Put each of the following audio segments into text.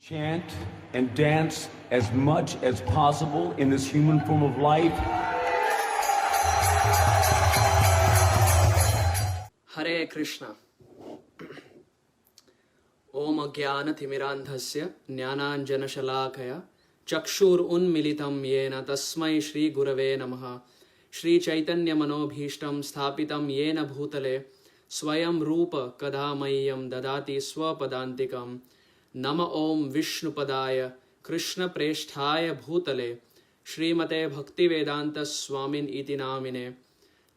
Chant and dance as much as possible in this human form of life. Hare Krishna. Om Jnana Timirandhasya Jnananjana Shalakaya Chakshur Unmilitam Yena Tasmai Shri Gurave Namaha Sri Chaitanya Manobhishtam Sthapitam Yena Bhutale Swayam Rupa Kadhamayam Dadati Swapadantikam Nama Om Vishnupadaya Krishna Preshthaya Bhutale Srimate Bhaktivedanta Swamin Iti Namine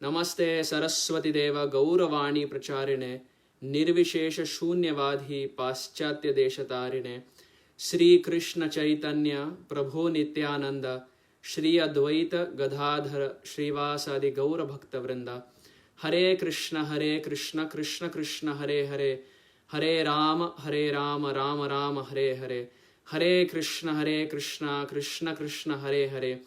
Namaste Saraswati Deva Gauravani Pracharine Nirvishesha Shunyavadhi Paschatya Deshatarine Sri Krishna Chaitanya Prabhu Nityananda Shri Advaita Gadadhara Srivasadi Gaura Bhakta Vrinda Hare Krishna Krishna Krishna Hare Hare Hare Rama Rama Rama Hare Hare Hare Krishna Krishna Krishna Hare Hare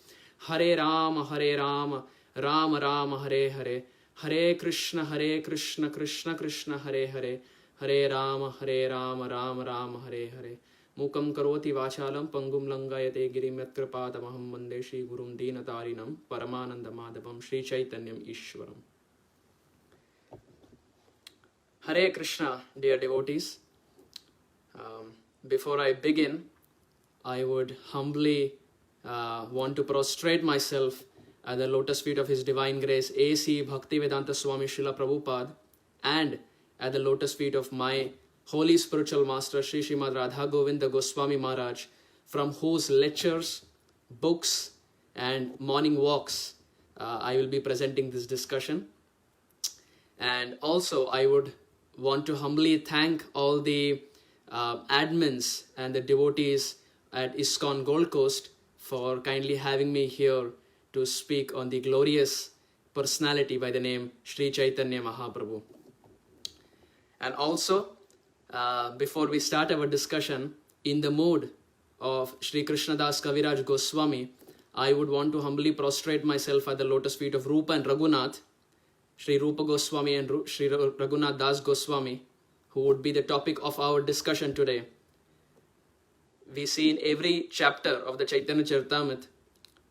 Hare Rama Rama Rama Hare Hare Hare Krishna Krishna Krishna Hare Hare Hare Rama Rama Rama Hare Hare Mukam karoti vachalam pangum langayate girim yatkrpatamaham vande Shri Gurum Dinatarinam Paramananda Madhavam Sri Chaitanyam Ishwaram. Hare Krishna, dear devotees. Before I begin, I would humbly want to prostrate myself at the lotus feet of His Divine Grace A.C. Bhaktivedanta Swami Srila Prabhupada and at the lotus feet of my holy spiritual master Sri Srimad Radha Govinda Goswami Maharaj, from whose lectures, books and morning walks I will be presenting this discussion. And also I would want to humbly thank all the admins and the devotees at ISKCON Gold Coast for kindly having me here to speak on the glorious personality by the name Sri Chaitanya Mahaprabhu. And also, before we start our discussion, in the mood of Sri Krishnadas Kaviraj Goswami, I would want to humbly prostrate myself at the lotus feet of Rupa and Raghunath, Sri Rupa Goswami and Sri Raghunath Das Goswami, who would be the topic of our discussion today. We see in every chapter of the Chaitanya Charitamrita,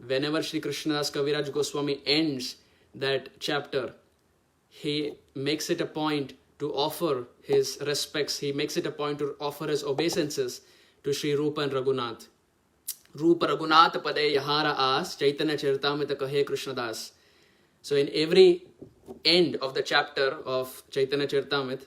whenever Sri Krishnadas Kaviraj Goswami ends that chapter, he makes it a point to offer his respects, he makes it a point to offer his obeisances to Sri Rupa and Raghunath. Rupa Raghunath Pade Yahara As Chaitanya Charitamrita Kahe Krishnadas. So in every end of the chapter of Chaitanya Charitamrita,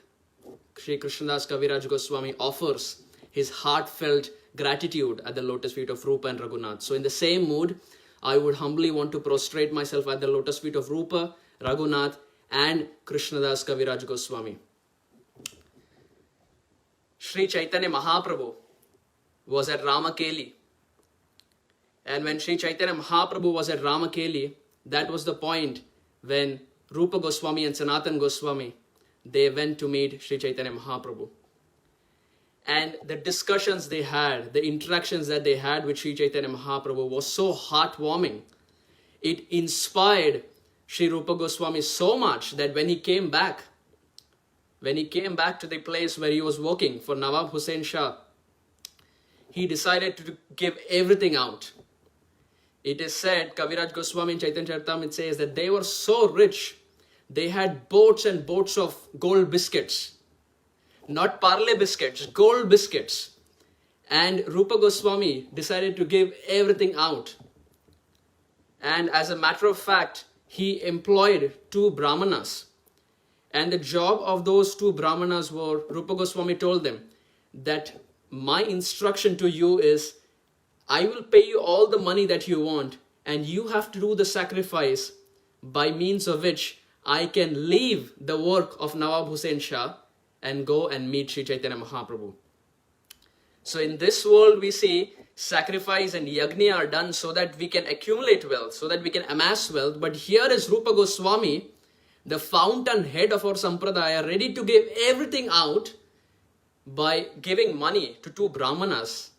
Sri Krishnadas Kaviraj Goswami offers his heartfelt gratitude at the lotus feet of Rupa and Raghunath. So in the same mood, I would humbly want to prostrate myself at the lotus feet of Rupa, Raghunath and Krishnadas Kaviraj Goswami. Sri Chaitanya Mahaprabhu was at Ramakeli. And when Sri Chaitanya Mahaprabhu was at Ramakeli, that was the point when Rupa Goswami and Sanatan Goswami, they went to meet Sri Chaitanya Mahaprabhu. And the discussions they had, the interactions that they had with Sri Chaitanya Mahaprabhu was so heartwarming. It inspired Sri Rupa Goswami so much that when he came back to the place where he was working for Nawab Hussain Shah, he decided to give everything out. It is said, Kaviraj Goswami in Chaitanya Charitamrita says that they were so rich, they had boats and boats of gold biscuits. Not parle biscuits, gold biscuits. And Rupa Goswami decided to give everything out. And as a matter of fact, he employed 2 brahmanas. And the job of those 2 brahmanas were, Rupa Goswami told them that my instruction to you is, I will pay you all the money that you want, and you have to do the sacrifice by means of which I can leave the work of Nawab Hussain Shah and go and meet Sri Chaitanya Mahaprabhu. So in this world we see sacrifice and yajna are done so that we can accumulate wealth, so that we can amass wealth. But here is Rupa Goswami, the fountainhead of our sampradaya, ready to give everything out by giving money to 2 brahmanas.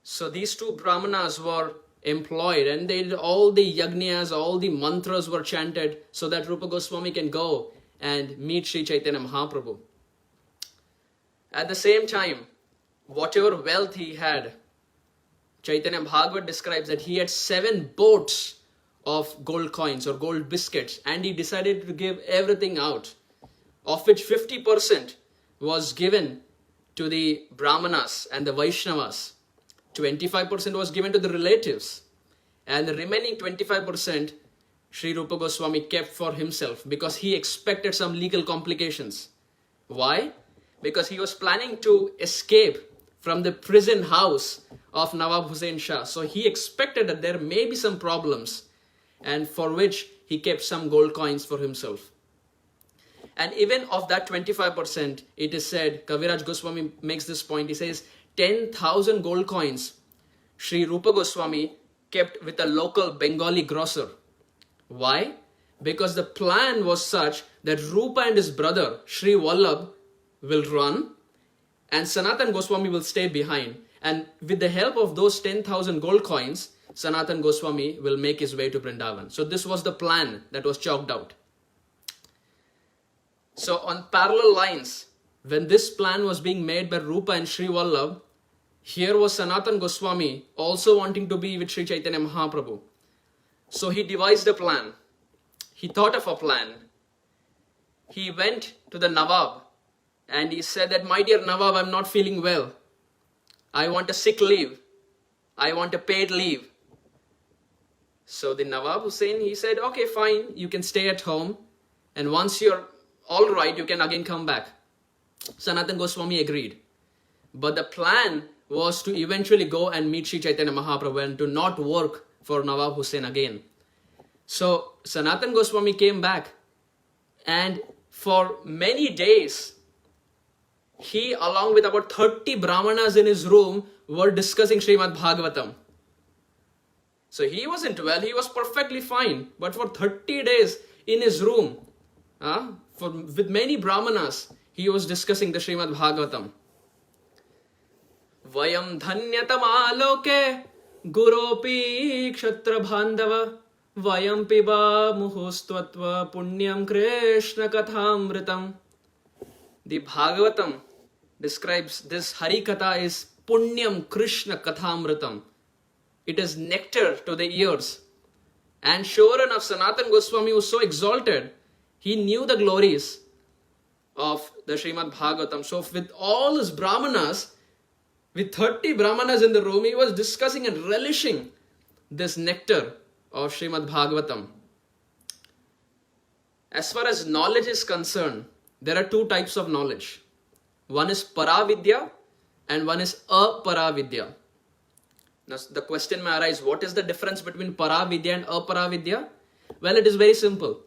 So these 2 brahmanas were employed and they did all the yajnas, all the mantras were chanted so that Rupa Goswami can go and meet Sri Chaitanya Mahaprabhu. At the same time, whatever wealth he had, Chaitanya Bhagavat describes that he had 7 boats of gold coins or gold biscuits, and he decided to give everything out, of which 50% was given to the Brahmanas and the Vaishnavas, 25% was given to the relatives, and the remaining 25% Sri Rupa Goswami kept for himself because he expected some legal complications. Why? Because he was planning to escape from the prison house of Nawab Hussain Shah. So he expected that there may be some problems, and for which he kept some gold coins for himself. And even of that 25%, it is said, Kaviraj Goswami makes this point, he says 10,000 gold coins Sri Rupa Goswami kept with a local Bengali grocer. Why? Because the plan was such that Rupa and his brother Sri Vallabh will run and Sanatan Goswami will stay behind. And with the help of those 10,000 gold coins, Sanatan Goswami will make his way to Vrindavan. So this was the plan that was chalked out. So on parallel lines, when this plan was being made by Rupa and Sri Vallabh, here was Sanatan Goswami also wanting to be with Sri Chaitanya Mahaprabhu. So he devised a plan. He thought of a plan. He went to the Nawab and he said that, my dear Nawab, I'm not feeling well. I want a sick leave. I want a paid leave. So the Nawab Hussain, he said, okay, fine, you can stay at home. And once you're all right, you can again come back. Sanatan Goswami agreed. But the plan was to eventually go and meet Sri Chaitanya Mahaprabhu and to not work for Nawab Hussain again. So Sanatan Goswami came back, and for many days, he along with about 30 Brahmanas in his room were discussing Srimad Bhagavatam. So he wasn't well, he was perfectly fine. But for 30 days in his room, with many Brahmanas, he was discussing the Srimad Bhagavatam. Vayam dhanyatama loke guropi kshatra bhandava vayam piba muhustvatva punyam Krishna kathamritam. The Bhagavatam describes this Harikatha is punyam Krishna kathamritam. It is nectar to the ears. And sure enough, Sanatan Goswami was so exalted, he knew the glories of the Srimad Bhagavatam. So with all his Brahmanas, with 30 Brahmanas in the room, he was discussing and relishing this nectar of Srimad Bhagavatam. As far as knowledge is concerned, there are 2 types of knowledge. One is Paravidya and one is Aparavidya. Now the question may arise, what is the difference between Paravidya and Aparavidya? Well, it is very simple.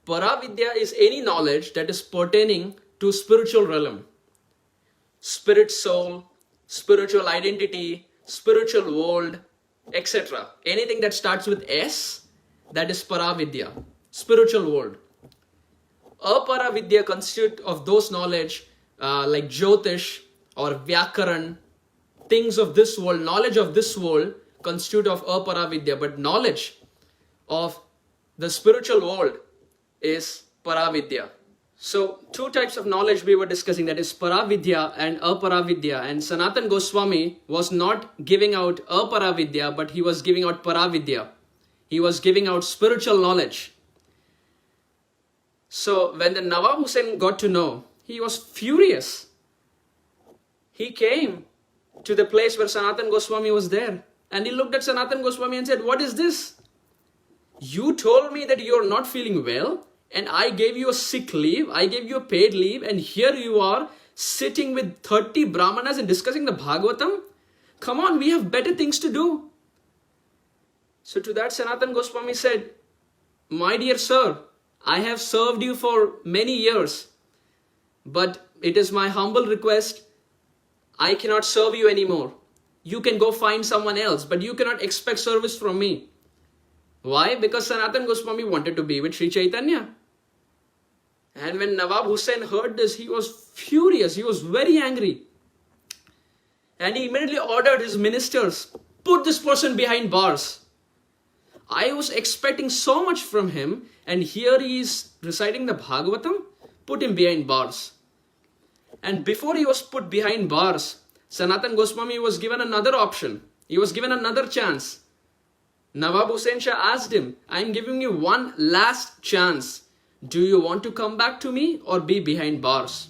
Paravidya is any knowledge that is pertaining to spiritual realm. Spirit soul, spiritual identity, spiritual world, etc. Anything that starts with S, that is Paravidya, spiritual world. Aparavidya constitutes of those knowledge like Jyotish or Vyakaran, things of this world, knowledge of this world constitute of Aparavidya, but knowledge of the spiritual world is Paravidya. So 2 types of knowledge we were discussing, that is Paravidya and Aparavidya, and Sanatan Goswami was not giving out Aparavidya, but he was giving out Paravidya. He was giving out spiritual knowledge. So when the Nawab Hussain got to know, he was furious. He came to the place where Sanatan Goswami was there, and he looked at Sanatan Goswami and said, what is this? You told me that you are not feeling well, and I gave you a sick leave, I gave you a paid leave, and here you are sitting with 30 Brahmanas and discussing the Bhagavatam? Come on, we have better things to do. So to that Sanatan Goswami said, my dear sir, I have served you for many years, but it is my humble request, I cannot serve you anymore. You can go find someone else, but you cannot expect service from me. Why? Because Sanatan Goswami wanted to be with Sri Chaitanya. And when Nawab Hussain heard this, he was furious. He was very angry. And he immediately ordered his ministers, put this person behind bars. I was expecting so much from him, and here he is reciting the Bhagavatam, put him behind bars. And before he was put behind bars, Sanatan Goswami was given another option. He was given another chance. Nawab Hussain Shah asked him, I am giving you one last chance. Do you want to come back to me or be behind bars?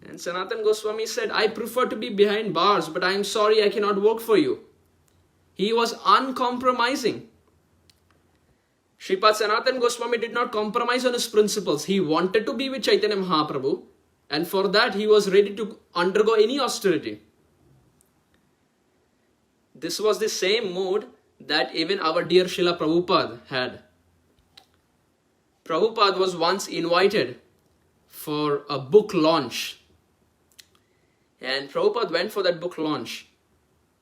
And Sanatan Goswami said, I prefer to be behind bars, but I am sorry I cannot work for you. He was uncompromising. Shripad Sanatan Goswami did not compromise on his principles. He wanted to be with Chaitanya Mahaprabhu, and for that he was ready to undergo any austerity. This was the same mood that even our dear Srila Prabhupada had. Prabhupada was once invited for a book launch. And Prabhupada went for that book launch.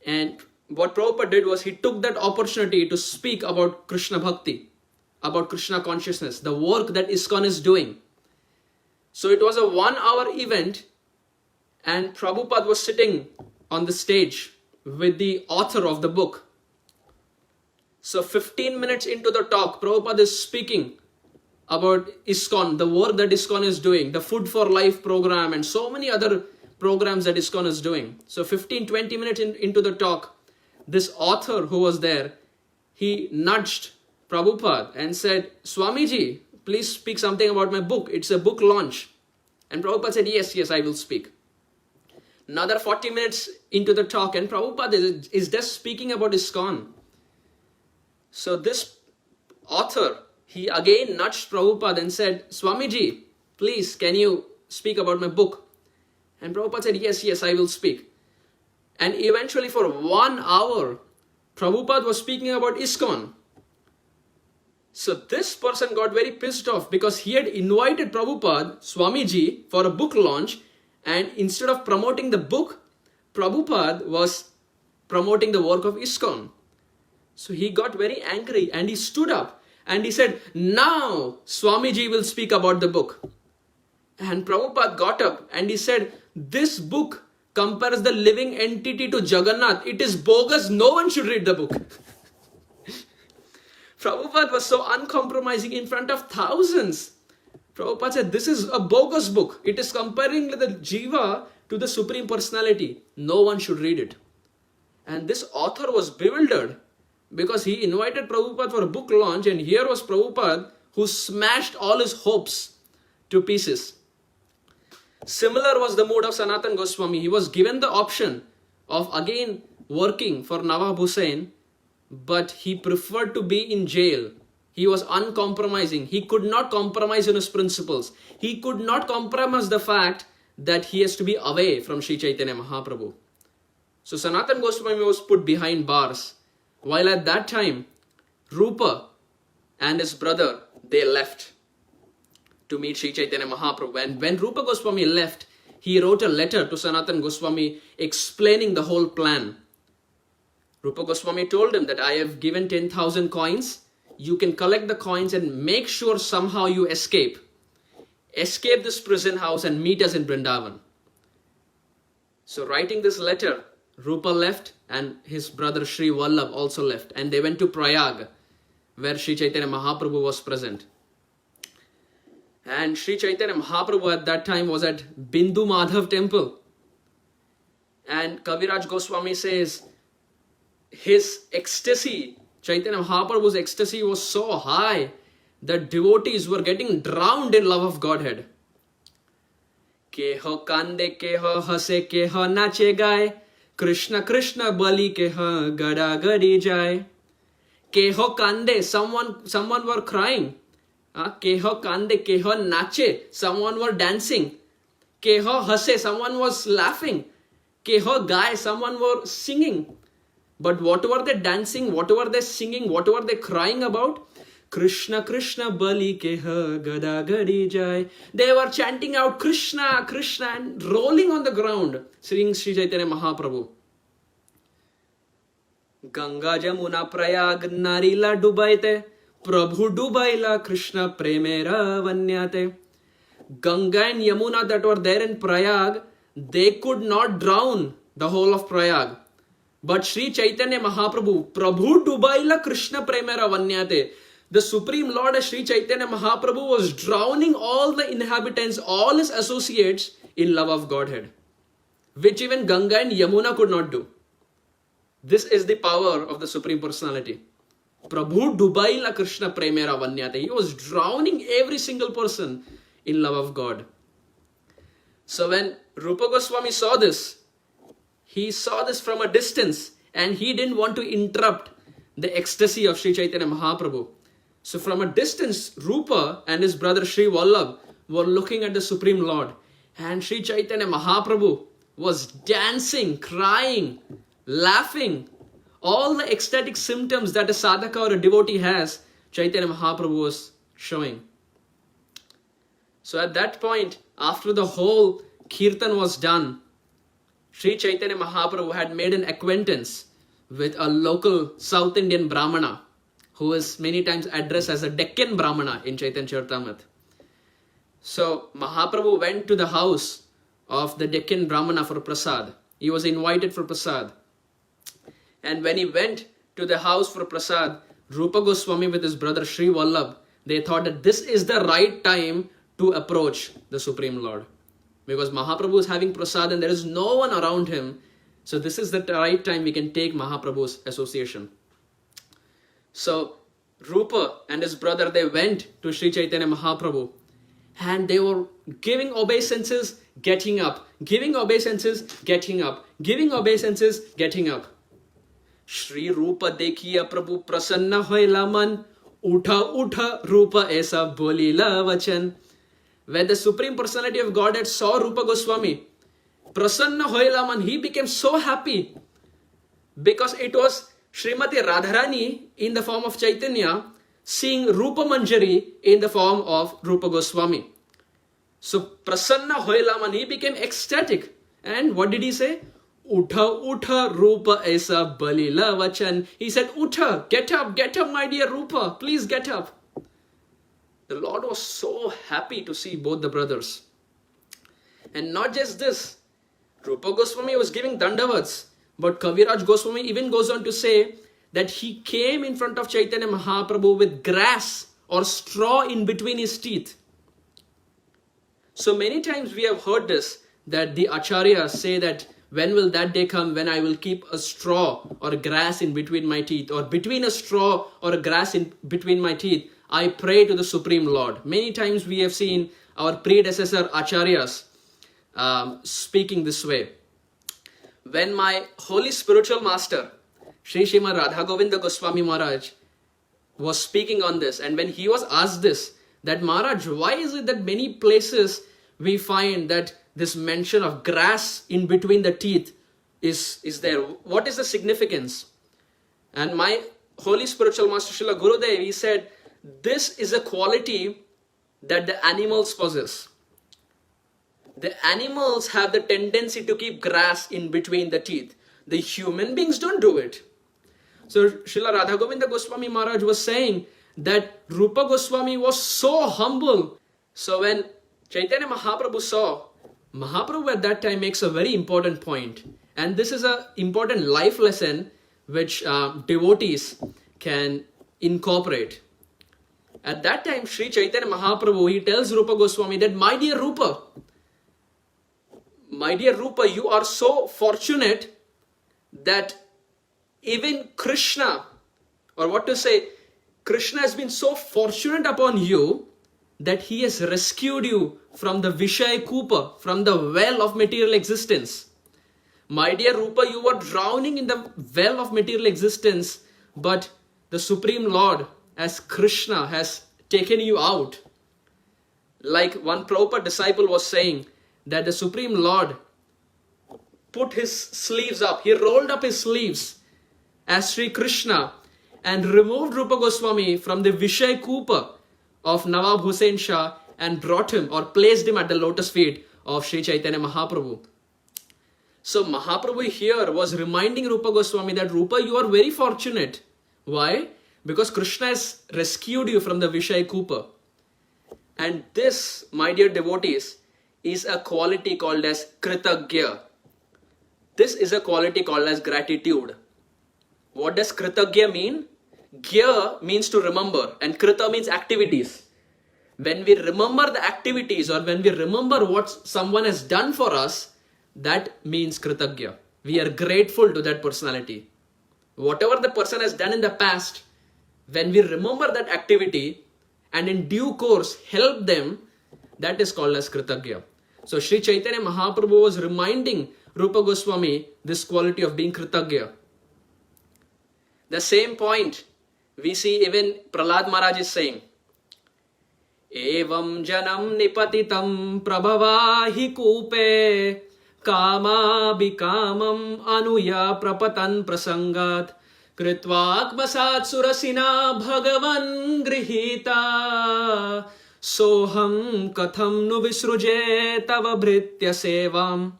And what Prabhupada did was he took that opportunity to speak about Krishna Bhakti, about Krishna consciousness, the work that ISKCON is doing. So it was a 1-hour event, and Prabhupada was sitting on the stage with the author of the book. So 15 minutes into the talk, Prabhupada is speaking about ISKCON, the work that ISKCON is doing, the Food for Life program, and so many other programs that ISKCON is doing. So 15-20 minutes into the talk, this author who was there, he nudged Prabhupada and said, Swamiji, please speak something about my book. It's a book launch. And Prabhupada said, yes, I will speak. Another 40 minutes into the talk, and Prabhupada is just speaking about ISKCON. So this author, he again nudged Prabhupada and said, Swamiji, please, can you speak about my book? And Prabhupada said, yes, I will speak. And eventually for 1 hour, Prabhupada was speaking about ISKCON. So this person got very pissed off because he had invited Prabhupada, Swamiji, for a book launch, and instead of promoting the book, Prabhupada was promoting the work of ISKCON. So he got very angry and he stood up and he said, now Swamiji will speak about the book. And Prabhupada got up and he said, this book compares the living entity to Jagannath. It is bogus. No one should read the book. Prabhupada was so uncompromising in front of thousands. Prabhupada said, this is a bogus book. It is comparing the Jiva to the Supreme Personality. No one should read it. And this author was bewildered because he invited Prabhupada for a book launch, and here was Prabhupada who smashed all his hopes to pieces. Similar was the mood of Sanatan Goswami. He was given the option of again working for Nawab Hussain, but he preferred to be in jail. He was uncompromising. He could not compromise on his principles. He could not compromise the fact that he has to be away from Sri Chaitanya Mahaprabhu. So Sanatan Goswami was put behind bars. While at that time, Rupa and his brother, they left to meet Sri Chaitanya Mahaprabhu. And when Rupa Goswami left, he wrote a letter to Sanatan Goswami explaining the whole plan. Rupa Goswami told him that I have given 10,000 coins. You can collect the coins and make sure somehow you escape. Escape this prison house and meet us in Vrindavan. So writing this letter, Rupa left and his brother Sri Vallabh also left. And they went to Prayag, where Sri Chaitanya Mahaprabhu was present. And Sri Chaitanya Mahaprabhu at that time was at Bindu Madhav temple. And Kaviraj Goswami says, his ecstasy, Chaitanya Mahaprabhu's ecstasy was so high that devotees were getting drowned in love of Godhead. Keho kande keho hase keho nache gaye, Krishna Krishna bali keho gada gadi jai. Keho kande, someone were crying. Keho kande keho nache, someone were dancing. Keho hase, someone was laughing. Keho gaye, someone were singing. But what were they dancing? What were they singing? What were they crying about? Krishna Krishna bali keha gada gadi jai. They were chanting out Krishna Krishna and rolling on the ground, singing Sri Chaitanya Mahaprabhu. Ganga Jamuna Prayag Narila Dubaite, Prabhu Dubaila Krishna Premera Vanyate. Ganga and Yamuna that were there in Prayag, they could not drown the whole of Prayag. But Sri Chaitanya Mahaprabhu, Prabhu Dubaila Krishna Premera Vanyate, the Supreme Lord Sri Chaitanya Mahaprabhu was drowning all the inhabitants, all his associates in love of Godhead. which even Ganga and Yamuna could not do. This is the power of the Supreme Personality. Prabhu Dubaila Krishna Premera Vanyate. He was drowning every single person in love of God. So when Rupa Goswami saw this, he saw this from a distance and he didn't want to interrupt the ecstasy of Sri Chaitanya Mahaprabhu. So from a distance, Rupa and his brother Sri Vallabh were looking at the Supreme Lord. And Sri Chaitanya Mahaprabhu was dancing, crying, laughing. All the ecstatic symptoms that a sadhaka or a devotee has, Chaitanya Mahaprabhu was showing. So at that point, after the whole kirtan was done, Sri Chaitanya Mahaprabhu had made an acquaintance with a local South Indian Brahmana, who is many times addressed as a Deccan Brahmana in Chaitanya Charitamrita. So Mahaprabhu went to the house of the Deccan Brahmana for prasad. He was invited for prasad. And when he went to the house for prasad, Rupa Goswami with his brother Sri Vallabh, they thought that this is the right time to approach the Supreme Lord. Because Mahaprabhu is having prasad and there is no one around him. So this is the right time we can take Mahaprabhu's association. So Rupa and his brother, they went to Sri Chaitanya Mahaprabhu and they were giving obeisances, getting up, giving obeisances, getting up, giving obeisances, getting up. Shri Rupa dekhiya Prabhu prasanna hoila man, utha utha Rupa aisa bolila vachan. When the Supreme Personality of Godhead saw Rupa Goswami, prasanna hoila man, he became so happy because it was Srimati Radharani in the form of Chaitanya seeing Rupa Manjari in the form of Rupa Goswami. So prasanna hoila man, he became ecstatic. And what did he say? Utha utha Rupa aisa balila vachan. He said, Utha, get up my dear Rupa, please get up. The Lord was so happy to see both the brothers. And not just this, Rupa Goswami was giving dandavats, but Kaviraj Goswami even goes on to say that he came in front of Chaitanya Mahaprabhu with grass or straw in between his teeth. So many times we have heard this, that the acharyas say that when will that day come when I will keep a straw or grass in between my teeth, or between a straw or a grass in between my teeth, I pray to the Supreme Lord. Many times we have seen our predecessor acharyas speaking this way. When my holy spiritual master, Sri Srimad Radha Govinda Goswami Maharaj, was speaking on this, and when he was asked this, that Maharaj, why is it that many places we find that this mention of grass in between the teeth is there? What is the significance? And my holy spiritual master Srila Gurudev, he said, this is a quality that the animals possess. The animals have the tendency to keep grass in between the teeth. The human beings don't do it. So Srila Radha Govinda Goswami Maharaj was saying that Rupa Goswami was so humble. So when Chaitanya Mahaprabhu saw, Mahaprabhu at that time makes a very important point. And this is an important life lesson which devotees can incorporate. At that time, Sri Chaitanya Mahaprabhu, he tells Rupa Goswami that, my dear Rupa, you are so fortunate that even Krishna, or what to say, Krishna has been so fortunate upon you that he has rescued you from the Vishaya Kupa, from the well of material existence. My dear Rupa, you were drowning in the well of material existence, but the Supreme Lord, as Krishna, has taken you out. Like one Prabhupada disciple was saying, that the Supreme Lord put his sleeves up, he rolled up his sleeves as Sri Krishna and removed Rupa Goswami from the Vishaya Kupa of Nawab Hussain Shah and brought him or placed him at the lotus feet of Sri Chaitanya Mahaprabhu. So Mahaprabhu here was reminding Rupa Goswami that, Rupa, you are very fortunate. Why? Because Krishna has rescued you from the Vishaya Kupa. And this, my dear devotees, is a quality called as Kritagya. This is a quality called as gratitude. What does Kritagya mean? Gya means to remember and Krita means activities. When we remember the activities or when we remember what someone has done for us, that means Kritagya. We are grateful to that personality. Whatever the person has done in the past, when we remember that activity and in due course help them, that is called as Kritagya. So Sri Chaitanya Mahaprabhu was reminding Rupa Goswami this quality of being Kritagya. The same point we see even Prahlad Maharaj is saying, Evam janam nipatitam prabhavahi kupe kama bikamam anuya prapatan prasangat kritvakmasat surasina bhagavan grihita soham katham nu visruje tava bhritya sevam.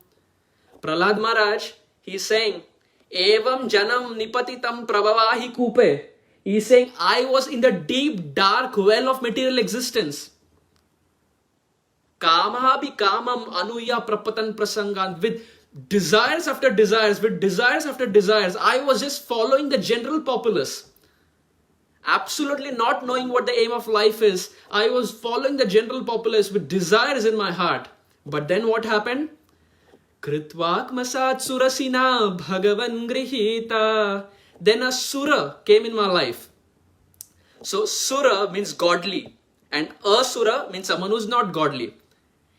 Prahlad Maharaj, he is saying, Evam janam nipatitam prabhavahi kupe. He is saying, I was in the deep dark well of material existence. Kamaha bi kamam anuya prapatan prasangan. With desires after desires, I was just following the general populace. Absolutely not knowing what the aim of life is. I was following the general populace with desires in my heart. But then what happened? Kritvak masat surasina bhagavan grihita. Then a sura came in my life. So sura means godly and asura means someone who is not godly.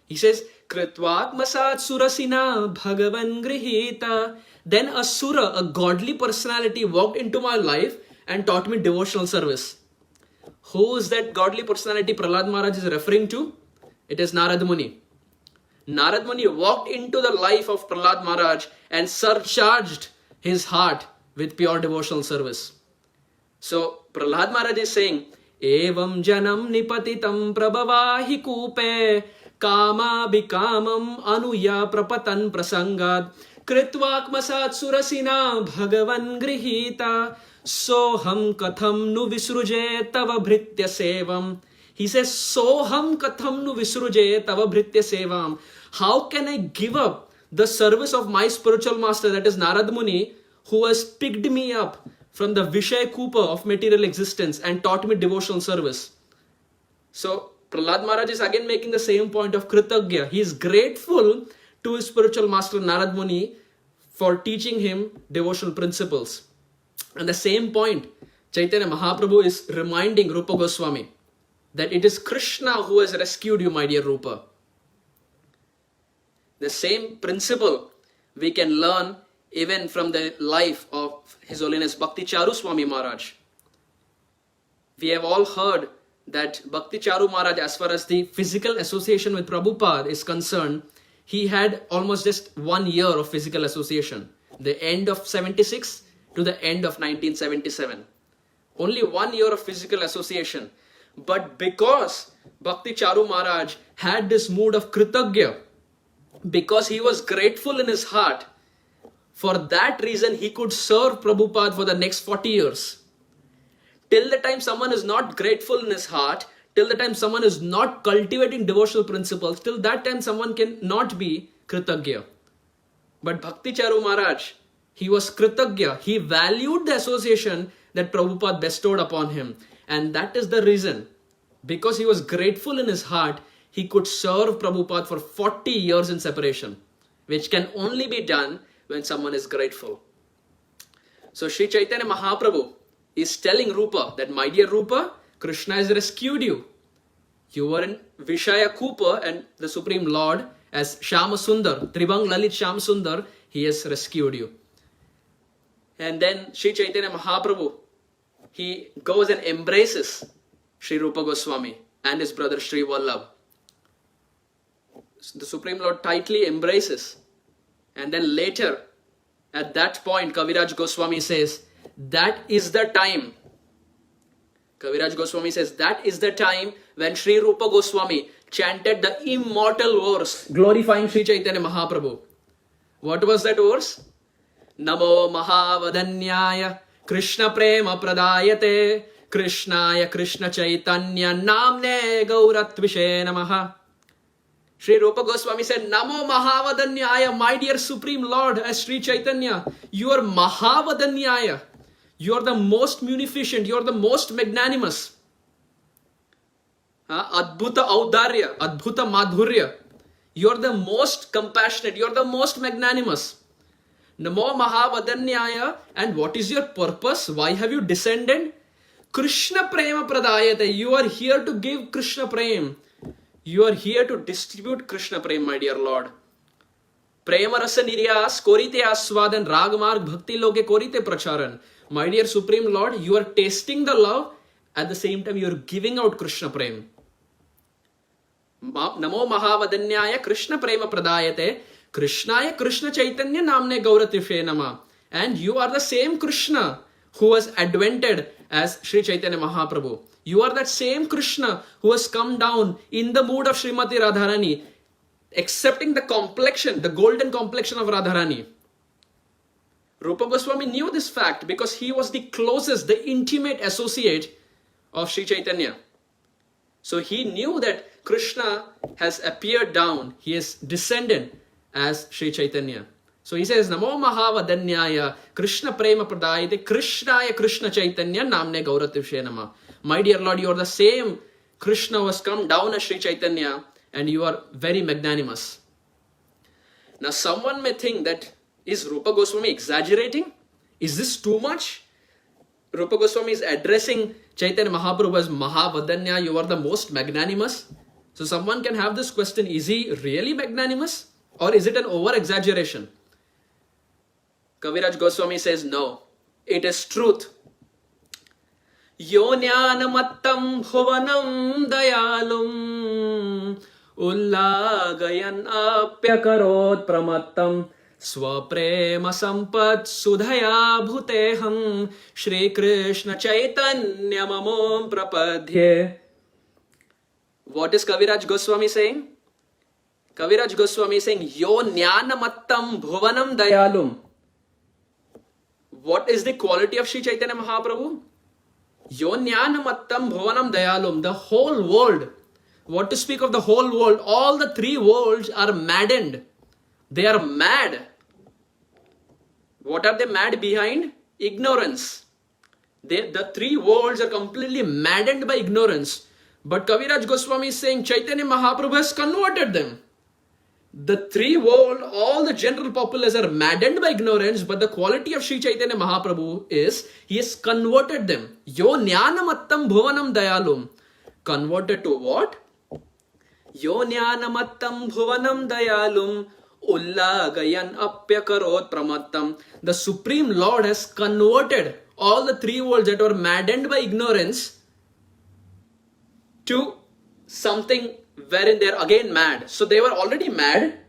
He says, Kritvak masat surasina bhagavan grihita. Then a sura, a godly personality, walked into my life and taught me devotional service. Who is that godly personality Prahlad Maharaj is referring to? It is Narad Muni. Narad Muni walked into the life of Prahlad Maharaj and surcharged his heart with pure devotional service. So Prahlad Maharaj is saying, Evam janam nipatitam prabhavahi kupe kama bikamam anuya prapatan prasangat kritvakmasat surasina bhagavan grihita soham katham nu visruje tava bhritya sevam. He says, Soham katham nu visruje tava bhritya sevam. How can I give up the service of my spiritual master, that is Narad Muni, who has picked me up from the Vishay Kupa of material existence and taught me devotional service? So Prahlad Maharaj is again making the same point of Kritagya. He is grateful to his spiritual master Narad Muni for teaching him devotional principles. And the same point, Chaitanya Mahaprabhu is reminding Rupa Goswami that it is Krishna who has rescued you, my dear Rupa. The same principle we can learn even from the life of His Holiness Bhakti Charu Swami Maharaj. We have all heard that Bhakti Charu Maharaj, as far as the physical association with Prabhupada is concerned, he had almost just 1 year of physical association. The end of 76 to the end of 1977. Only 1 year of physical association. But because Bhakti Charu Maharaj had this mood of Kritagya, because he was grateful in his heart, for that reason he could serve Prabhupada for the next 40 years. Till the time someone is not grateful in his heart, till the time someone is not cultivating devotional principles, till that time someone can not be Kritagya. But Bhakti Charu Maharaj, he was Kritagya. He valued the association that Prabhupada bestowed upon him. And that is the reason. Because he was grateful in his heart, he could serve Prabhupada for 40 years in separation, which can only be done when someone is grateful. So Sri Chaitanya Mahaprabhu is telling Rupa that, my dear Rupa, Krishna has rescued you. You were in Vishaya Kupa and the Supreme Lord as Shyama Sundar, Tribang Lalit Shyam Sundar, he has rescued you. And then Sri Chaitanya Mahaprabhu, he goes and embraces Sri Rupa Goswami and his brother Sri Vallabh. The Supreme Lord tightly embraces. And then later, at that point, Kaviraj Goswami says, that is the time. Kaviraj Goswami says, that is the time when Sri Rupa Goswami chanted the immortal verse glorifying Sri Chaitanya Mahaprabhu. What was that verse? Namo Mahavadanyaya Krishna Prema Pradayate Krishnaya Krishna Chaitanya Namne Gauratvishe Namaha. Sri Rupa Goswami said, Namo Mahavadanyaya, my dear Supreme Lord, as Sri Chaitanya, you are Mahavadanyaya. You are the most munificent, you are the most magnanimous. Adbhuta Audarya, Adbhuta Madhurya. You're the most compassionate. You're the most magnanimous. Namo Mahavadanyaya. And what is your purpose? Why have you descended? Krishna Prema Pradayate. You are here to give Krishna Prem. You are here to distribute Krishna Prem, my dear Lord. Prema Rasa Niryas Korite Aswadan Ragmarg Bhakti Loke Korite Pracharan. My dear Supreme Lord, you are tasting the love. At the same time, you are giving out Krishna Prem. Namo Mahavadanyaya Krishna Prema Pradayate Krishnaya Krishna Chaitanya Namne Gauratifhe Nama. And you are the same Krishna who was advented as Sri Chaitanya Mahaprabhu. You are that same Krishna who has come down in the mood of Srimati Radharani, accepting the complexion, the golden complexion of Radharani. Rupa Goswami knew this fact because he was the closest, the intimate associate of Sri Chaitanya. So he knew that Krishna has appeared down, he has descended as Sri Chaitanya. So he says, Namo Mahavadanyaya Krishna Prema Pradayate Krishnaya Krishna Chaitanya Namne Gaurativshe Nama. My dear Lord, you are the same Krishna who has come down as Sri Chaitanya, and you are very magnanimous. Now someone may think that, is Rupa Goswami exaggerating? Is this too much? Rupa Goswami is addressing Chaitanya Mahaprabhu as Mahavadanya, you are the most magnanimous. So someone can have this question, is he really magnanimous? Or is it an over-exaggeration? Kaviraj Goswami says, no, it is truth. Yonyanamatam bhuvanam dayalum ullagayan apyakarot pramattam swaprema sampat sudhaya bhuteham Sri Krishna Chaitanya Mamom prapadhye. What is Kaviraj Goswami saying? Kaviraj Goswami is saying, Yonyanamatam bhuvanam dayalum. What is the quality of Sri Chaitanya Mahaprabhu? Yonyanamatam bhuvanam dayalum. The whole world. What to speak of the whole world? All the three worlds are maddened. They are mad. What are they mad behind? Ignorance. The three worlds are completely maddened by ignorance. But Kaviraj Goswami is saying Chaitanya Mahaprabhu has converted them. The three world, all the general populace are maddened by ignorance, but the quality of Sri Chaitanya Mahaprabhu is, he has converted them. Yo jnanamattam bhuvanam dayalum. Converted to what? Yo jnanamattam bhuvanam dayalum ullagayan apyakarot pramattam. The Supreme Lord has converted all the three worlds that were maddened by ignorance to something wherein they are again mad. So they were already mad.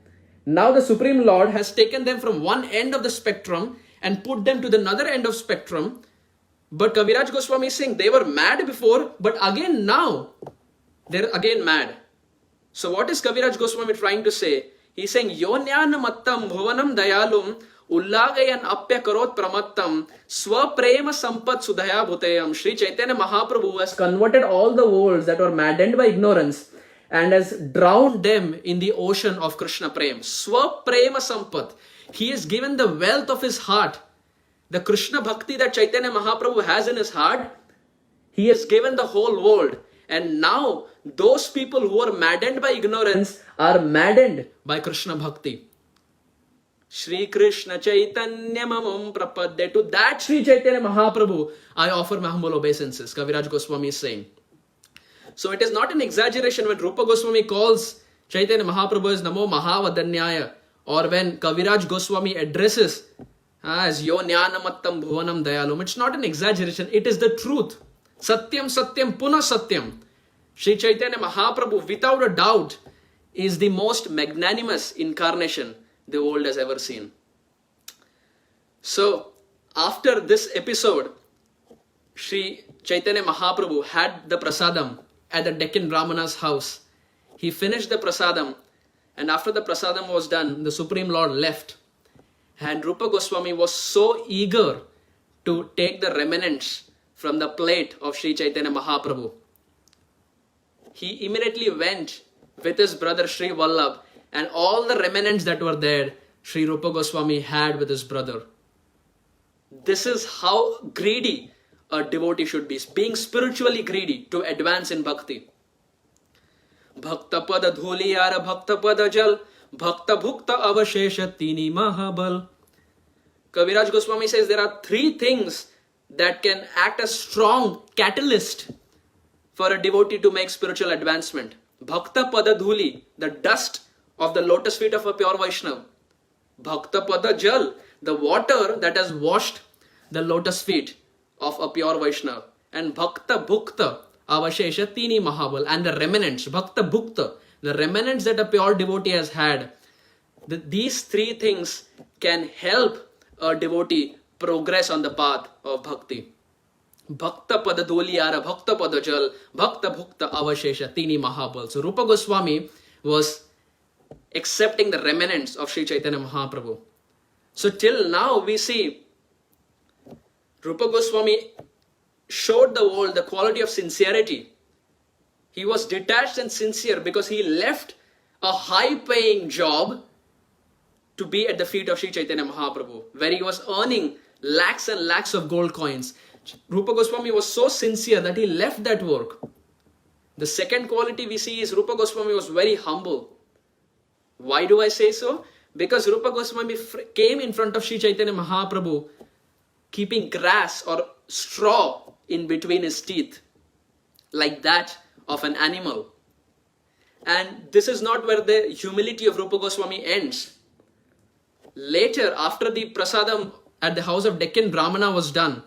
Now the Supreme Lord has taken them from one end of the spectrum and put them to the other end of spectrum. But Kaviraj Goswami is saying they were mad before, but again now they're again mad. So what is Kaviraj Goswami trying to say? He's saying Yonyanamatam bhuvanam dayalum ullagayan apyakarot pramattam swaprema sampat sudhaya bhuteyam. Sri Chaitanya Mahaprabhu has converted all the worlds that were maddened by ignorance and has drowned them in the ocean of Krishna Prem. Swaprema sampat. He has given the wealth of his heart. The Krishna Bhakti that Chaitanya Mahaprabhu has in his heart, he has given the whole world. And now, those people who are maddened by ignorance are maddened by Krishna Bhakti. Sri Krishna Chaitanya Mamam Prapadde. To that Sri Chaitanya Mahaprabhu, I offer my humble obeisances. Kaviraj Goswami is saying. So it is not an exaggeration when Rupa Goswami calls Chaitanya Mahaprabhu as Namo Mahavadanyaya, or when Kaviraj Goswami addresses as Yo Jnanamattam Bhuvanam Dayalum. It's not an exaggeration, it is the truth. Satyam Satyam Puna Satyam. Sri Chaitanya Mahaprabhu, without a doubt, is the most magnanimous incarnation the world has ever seen. So, after this episode, Sri Chaitanya Mahaprabhu had the prasadam at the Deccan Brahmana's house. He finished the prasadam, and after the prasadam was done, the Supreme Lord left. And Rupa Goswami was so eager to take the remnants from the plate of Sri Chaitanya Mahaprabhu. He immediately went with his brother Sri Vallabh, and all the remnants that were there, Sri Rupa Goswami had with his brother. This is how greedy a devotee should be, being spiritually greedy to advance in bhakti. Bhakta pada dhuli yara bhakta pada jal, bhakta bhukta avashesha tini mahabal. Kaviraj Goswami says there are three things that can act as strong catalyst for a devotee to make spiritual advancement. Bhakta pada dhuli, the dust of the lotus feet of a pure Vaishnava. Bhakta pada jal, the water that has washed the lotus feet of a pure Vaishnava. And bhakta bhukta avashesha tini mahabal, and the remnants, bhakta bhukta, the remnants that a pure devotee has had. These three things can help a devotee progress on the path of bhakti. Bhakta pada dholiyara, bhakta pada jal, bhakta bhukta avashesha tini mahabal. So Rupa Goswami was accepting the remnants of Sri Chaitanya Mahaprabhu. So till now we see Rupa Goswami showed the world the quality of sincerity. He was detached and sincere because he left a high-paying job to be at the feet of Sri Chaitanya Mahaprabhu, where he was earning lakhs and lakhs of gold coins. Rupa Goswami was so sincere that he left that work. The second quality we see is Rupa Goswami was very humble. Why do I say so? Because Rupa Goswami came in front of Sri Chaitanya Mahaprabhu keeping grass or straw in between his teeth, like that of an animal. And this is not where the humility of Rupa Goswami ends. Later, after the prasadam at the house of Deccan Brahmana was done,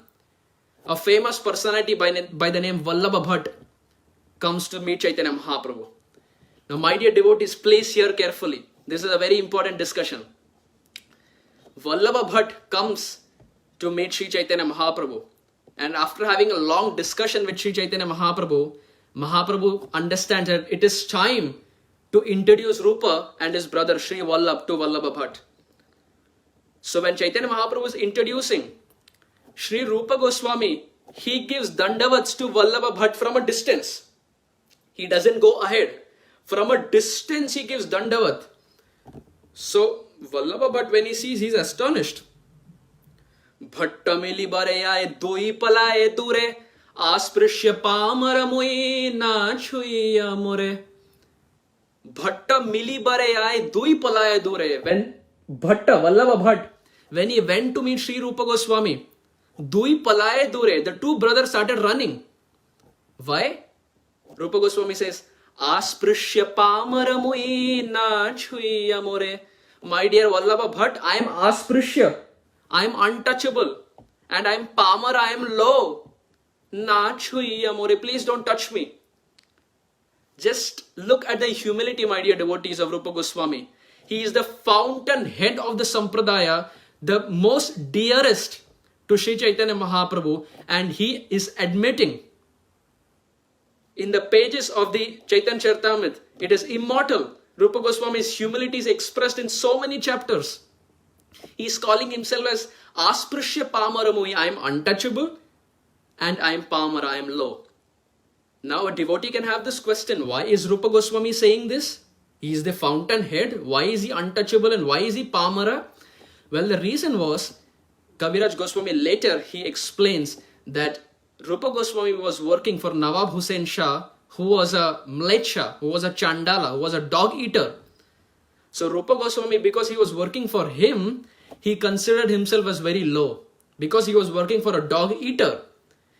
a famous personality by the name Vallabha Bhatt comes to meet Chaitanya Mahaprabhu. Now, my dear devotees, please hear carefully. This is a very important discussion. Vallabha Bhatt comes to meet Sri Chaitanya Mahaprabhu. And after having a long discussion with Sri Chaitanya Mahaprabhu, Mahaprabhu understands that it is time to introduce Rupa and his brother Sri Vallabh to Vallabha Bhatt. So when Chaitanya Mahaprabhu is introducing Sri Rupa Goswami, he gives dandavats to Vallabha Bhatt from a distance. He doesn't go ahead. From a distance he gives dandavat. So Vallabha Bhatt, when he sees, he's astonished. Bhatta mili barayaye doi palaye dure, asprishya pamara mui na chuya more. Bhatta mili barayaye doi palaye dure. When Bhatta, Vallabha Bhatt, when he went to meet Sri Rupa Goswami, doi palaye dure, the two brothers started running. Why? Rupa Goswami says, asprishya pamara mui na chuya more. My dear Vallabha Bhatt, I am asprishya. I am untouchable, and I am pamar, I am low. Na chuya more, please don't touch me. Just look at the humility, my dear devotees of Rupa Goswami. He is the fountainhead of the Sampradaya, the most dearest to Sri Chaitanya Mahaprabhu, and he is admitting in the pages of the Chaitanya Charitamrita, it is immortal. Rupa Goswami's humility is expressed in so many chapters. He is calling himself as Asprishya Pamaramui. I am untouchable and I am Pamara, I am low. Now a devotee can have this question. Why is Rupa Goswami saying this? He is the fountainhead. Why is he untouchable and why is he Pamara? Well, the reason was, Kaviraj Goswami later he explains that Rupa Goswami was working for Nawab Hussain Shah, who was a mlecha, who was a chandala, who was a dog eater. So Rupa Goswami, because he was working for him, he considered himself as very low. Because he was working for a dog eater,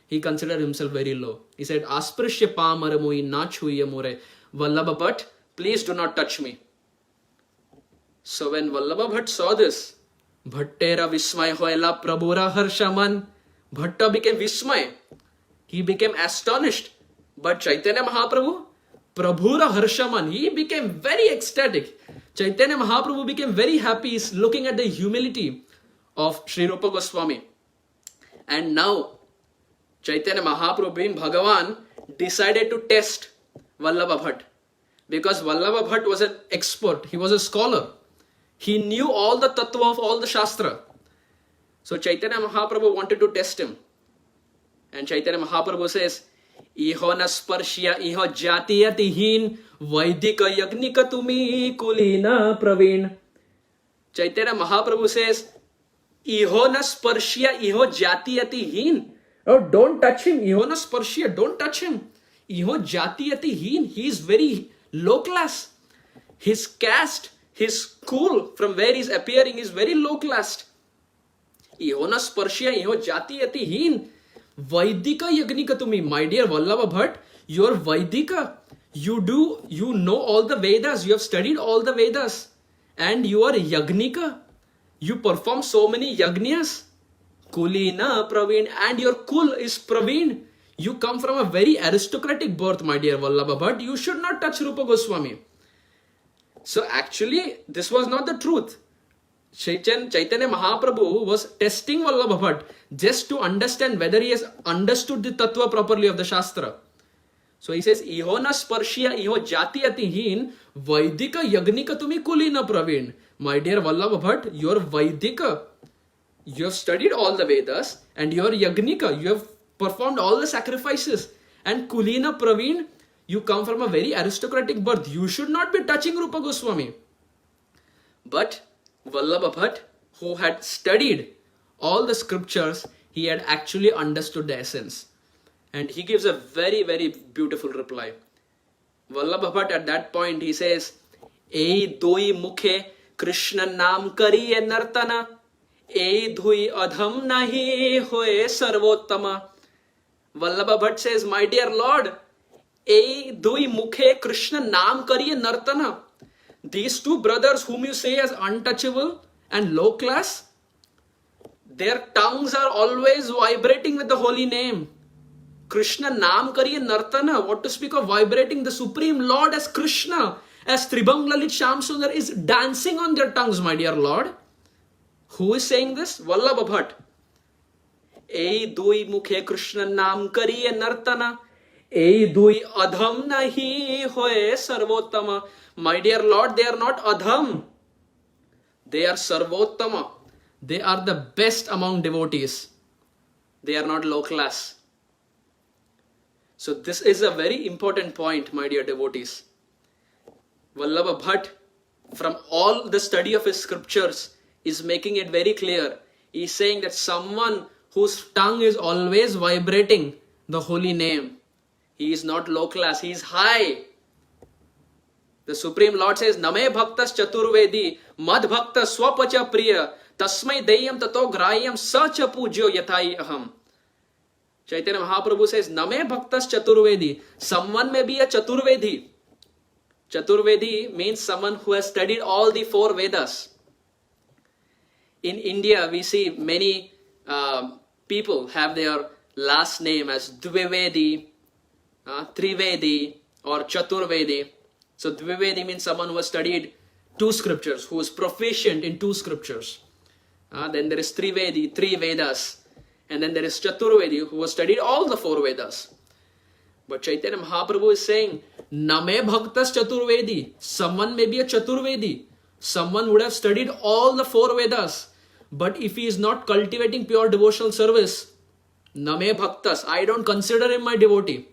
he considered himself very low. He said, Asprishya pamaramui na chuya more. Vallabha Bhatt, please do not touch me. So when Vallabha Bhatt saw this, Bhattera vismay hoela prabhura harshaman. Bhatta became vismay. He became astonished. But Chaitanya Mahaprabhu, prabhura harshaman, he became very ecstatic. Chaitanya Mahaprabhu became very happy. He's looking at the humility of Sri Rupa Goswami. And now, Chaitanya Mahaprabhu, being Bhagavan, decided to test Vallabha Bhatt. Because Vallabha Bhatt was an expert. He was a scholar. He knew all the tattva of all the shastra. So Chaitanya Mahaprabhu wanted to test him. And Chaitanya Mahaprabhu says, Iho na sparshya, iho jatiyatihin, vaidika yagnika tumi kulina praveen. Chaitanya Mahaprabhu says, Iho na sparshya, iho jatiyatihin. Oh, don't touch him. Iho na sparshya, don't touch him. Iho jatiyatihin. He is very low class. His caste, his school from where he's appearing is very low class. Iho na sparshya, iho jati ati heen. Vaidika yagnika to me, my dear Vallabha Bhatt, you're Vaidika. You know all the Vedas, you have studied all the Vedas. And you are Yagnika. You perform so many Yagnyas. Kulina Praveen, and your Kul is Praveen. You come from a very aristocratic birth, my dear Vallabha Bhatt. You should not touch Rupa Goswami. So actually, this was not the truth. Chaitanya Mahaprabhu was testing Vallabha Bhatt just to understand whether he has understood the tattva properly of the Shastra. So he says, Iho na sparshya, iho jati ati heen, Vaidika yagnika tumi kulina praveen. My dear Vallabha Bhatt, you are Vaidika. You have studied all the Vedas and you are Yagnika. You have performed all the sacrifices. And kulina praveen, you come from a very aristocratic birth. You should not be touching Rupa Goswami. But Vallabha Bhatt, who had studied all the scriptures, he had actually understood the essence. And he gives a very, very beautiful reply. Vallabha Bhatt at that point, he says, Ei doi mukhe Krishna naam kariye nartana, Ei dhui adham nahi hoye sarvottama. Vallabha Bhatt says, my dear Lord, Ei doi mukhe Krishna naam kariye nartana. These two brothers whom you say as untouchable and low class, their tongues are always vibrating with the holy name. Krishna naam kariye nartana. What to speak of vibrating the Supreme Lord as Krishna, as Tribhang Lalit Shyamsundar is dancing on their tongues, my dear Lord. Who is saying this? Vallabha Bhatt. Ei dui mukhe Krishna naam kariye nartana. Ei dui adham nahi hoye sarvottama. My dear Lord, they are not adham. They are sarvottama. They are the best among devotees. They are not low class. So this is a very important point, my dear devotees. Vallabha Bhatt, from all the study of his scriptures, is making it very clear. He is saying that someone whose tongue is always vibrating the holy name, he is not low class, he is high. The Supreme Lord says, Name bhaktas chaturvedi, mad bhaktas swapacha priya, tasmai deyam tato grayam sacha pujyo yathai aham. Chaitanya Mahaprabhu says, Name bhaktas chaturvedi. Someone may be a chaturvedi. Chaturvedi means someone who has studied all the four Vedas. In India, we see many people have their last name as Dvivedi, Trivedi or Chaturvedi. So Dvivedi means someone who has studied two scriptures, who is proficient in two scriptures. Then there is Trivedi, three Vedas. And then there is Chaturvedi, who has studied all the four Vedas. But Chaitanya Mahaprabhu is saying, Name bhaktas chaturvedi. Someone may be a chaturvedi. Someone would have studied all the four Vedas. But if he is not cultivating pure devotional service, Name bhaktas, I don't consider him my devotee.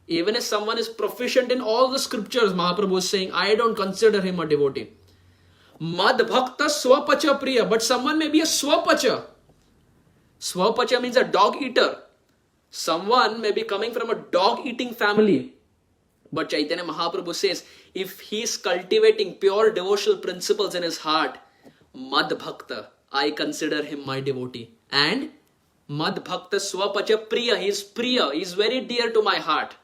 Even if someone is proficient in all the scriptures, Mahaprabhu is saying, I don't consider him a devotee. Mad bhakta swapacha priya. But someone may be a swapacha. Swapacha means a dog eater. Someone may be coming from a dog eating family. But Chaitanya Mahaprabhu says, if he is cultivating pure devotional principles in his heart, Mad Bhakta, I consider him my devotee. And Mad Bhakta Swapacha Priya, he is very dear to my heart.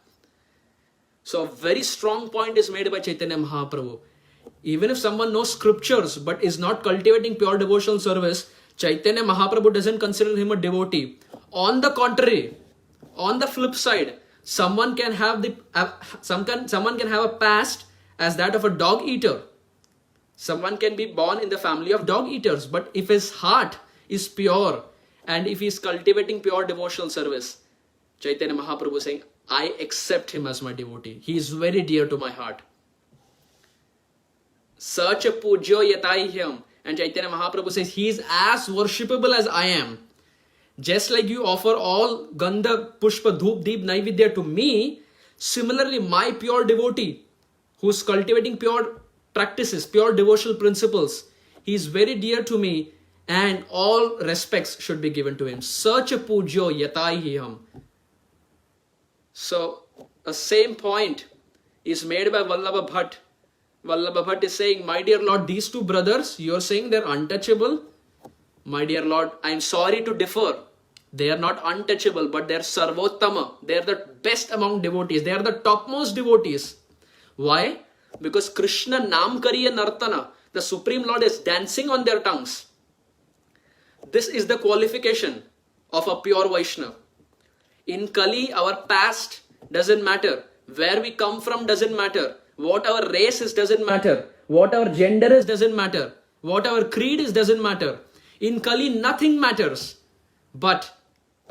So a very strong point is made by Chaitanya Mahaprabhu. Even if someone knows scriptures but is not cultivating pure devotional service, Chaitanya Mahaprabhu doesn't consider him a devotee. On the contrary, on the flip side, someone can have a past as that of a dog eater. Someone can be born in the family of dog eaters, but if his heart is pure and if he is cultivating pure devotional service, Chaitanya Mahaprabhu is saying, I accept him as my devotee. He is very dear to my heart. Such a pujyo yataiham. And Chaitanya Mahaprabhu says, he is as worshipable as I am. Just like you offer all Gandha, Pushpa, Dhoop, Deep, Naividya to me, similarly my pure devotee, who is cultivating pure practices, pure devotional principles, he is very dear to me and all respects should be given to him. Such a pujyo yataiham. So, a same point is made by Vallabha Bhatt. Vallabha Bhatt is saying, my dear Lord, these two brothers, you are saying they're untouchable? My dear Lord, I am sorry to differ. They are not untouchable, but they are sarvottama. They are the best among devotees. They are the topmost devotees. Why? Because Krishna Namkariya Nartana, the Supreme Lord, is dancing on their tongues. This is the qualification of a pure Vaishnava. In Kali, our past doesn't matter. Where we come from doesn't matter. What our race is doesn't matter. What our gender is doesn't matter. What our creed is doesn't matter. In Kali, nothing matters. But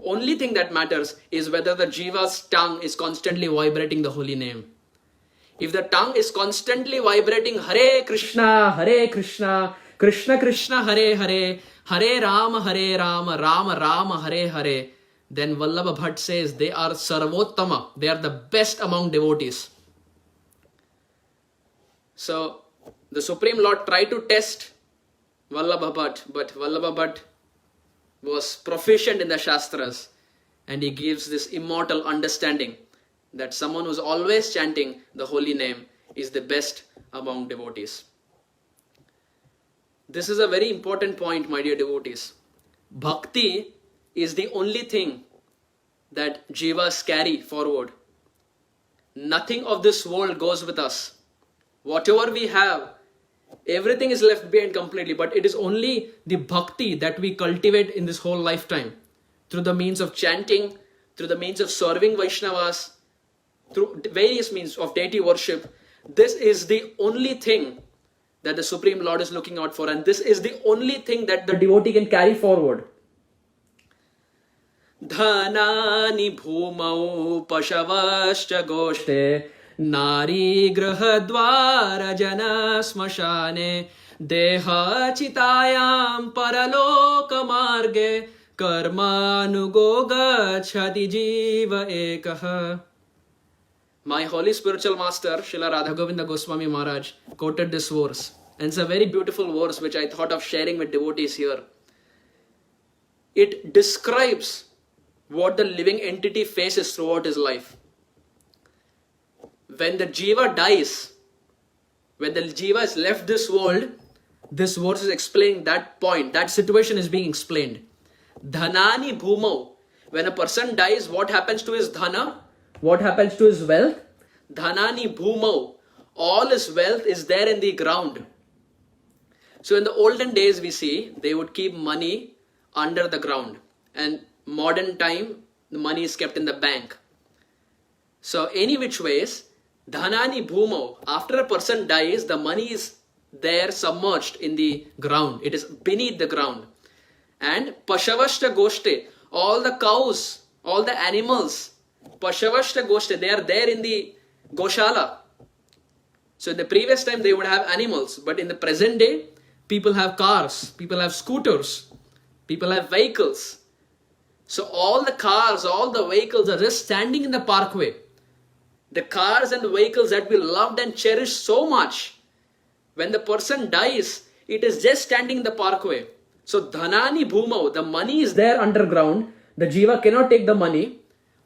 only thing that matters is whether the jiva's tongue is constantly vibrating the holy name. If the tongue is constantly vibrating Hare Krishna, Krishna Krishna, Hare Hare, Hare Rama, Rama Rama, Hare Hare, then Vallabha Bhatt says they are sarvottama. They are the best among devotees. So the Supreme Lord tried to test Vallabha Bhatt, but Vallabha Bhatt was proficient in the Shastras, and he gives this immortal understanding that someone who's always chanting the holy name is the best among devotees. This is a very important point, my dear devotees. Bhakti is the only thing that jivas carry forward. Nothing of this world goes with us. Whatever we have, everything is left behind completely, but it is only the bhakti that we cultivate in this whole lifetime through the means of chanting, through the means of serving Vaishnavas, through various means of deity worship. This is the only thing that the Supreme Lord is looking out for, and this is the only thing that the devotee can carry forward. Dhanani bhumau pashavascha goshte nari grahadvara jana smashane deha chitayam paraloka marge karmanugo gachati jiva ekah. My holy spiritual master, Srila Rupa Goswami Maharaj, quoted this verse. And it's a very beautiful verse which I thought of sharing with devotees here. It describes what the living entity faces throughout his life. When the jiva dies, when the jiva has left this world, this verse is explaining that point. That situation is being explained. Dhanani bhumau. When a person dies, what happens to his dhana? What happens to his wealth? Dhanani bhumau. All his wealth is there in the ground. So in the olden days we see they would keep money under the ground. And modern time the money is kept in the bank. So any which ways, dhanani bhumau. After a person dies, the money is there submerged in the ground. It is beneath the ground. And pashavashta goshte. All the cows, all the animals, pashavashta goshte, they are there in the goshala. So in the previous time they would have animals, but in the present day people have cars, people have scooters, people have vehicles. So all the cars, all the vehicles are just standing in the parkway. The cars and the vehicles that we loved and cherished so much, when the person dies, it is just standing in the parkway. So dhanani bhumau, the money is there underground. The jiva cannot take the money.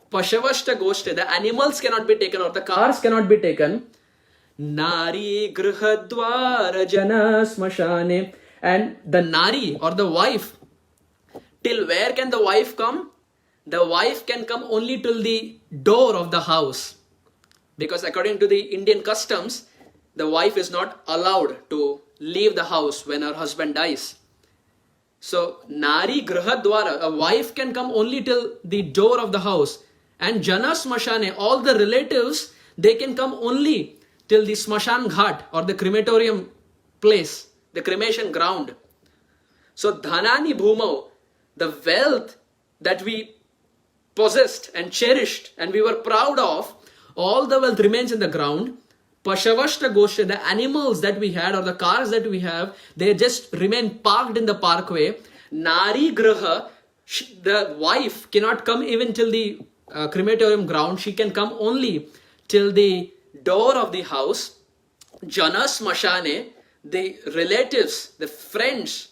Pashavashta goshte, the animals cannot be taken or the cars cannot be taken. Nari grihadvara jana smashane. And the nari or the wife, till where can the wife come? The wife can come only till the door of the house. Because according to the Indian customs, the wife is not allowed to leave the house when her husband dies. So, Nari Grihadwara, a wife can come only till the door of the house. And Jana Smashane, all the relatives, they can come only till the Smashan Ghat or the crematorium place, the cremation ground. So, Dhanani Bhumau, the wealth that we possessed and cherished and we were proud of, all the wealth remains in the ground. Pashavashta Goshe, the animals that we had or the cars that we have, they just remain parked in the parkway. Nari Graha, the wife cannot come even till the crematorium ground. She can come only till the door of the house. Jana Smashane, the relatives, the friends,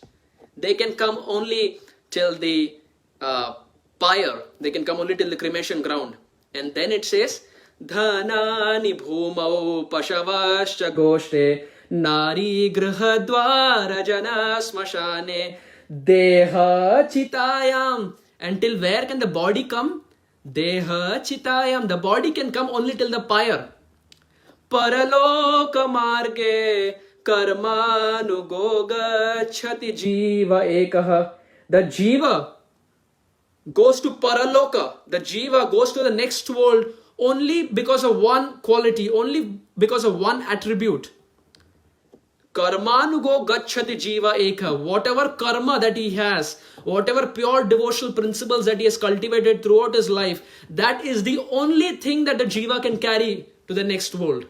they can come only till the pyre. They can come only till the cremation ground. And then it says, dhanani bhumau pashavascha goshte nari grihadwara jana smashane deha chitayam. Until where can the body come? Deha chitayam. The body can come only till the pyre. Paraloka marge karmanugo gacchati jiva ekah. The jiva goes to paraloka. The jiva goes to the next world only because of one quality, only because of one attribute. Karmanugo gacchati jiva ekha. Whatever karma that he has, whatever pure devotional principles that he has cultivated throughout his life, that is the only thing that the jiva can carry to the next world.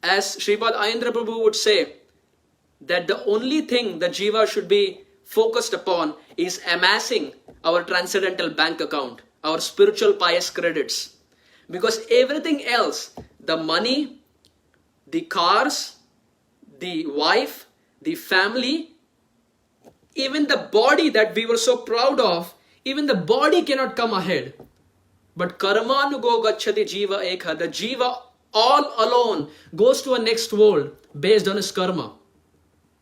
As Sripad Ayendra Prabhu would say, that the only thing the jiva should be focused upon is amassing our transcendental bank account, our spiritual pious credits. Because everything else, the money, the cars, the wife, the family, even the body that we were so proud of, even the body cannot come ahead. But karmanugo gacchati jiva ekha, the jiva all alone goes to a next world based on his karma,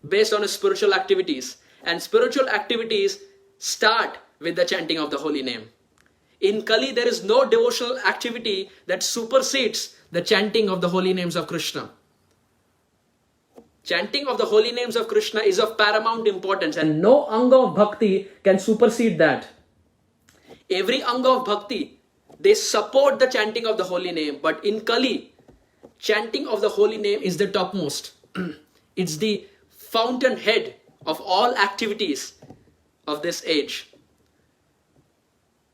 based on his spiritual activities. And spiritual activities start with the chanting of the holy name. In Kali, there is no devotional activity that supersedes the chanting of the holy names of Krishna. Chanting of the holy names of Krishna is of paramount importance, and no anga of bhakti can supersede that. Every anga of bhakti, they support the chanting of the holy name, but in Kali, chanting of the holy name is the topmost. It's the fountainhead of all activities of this age.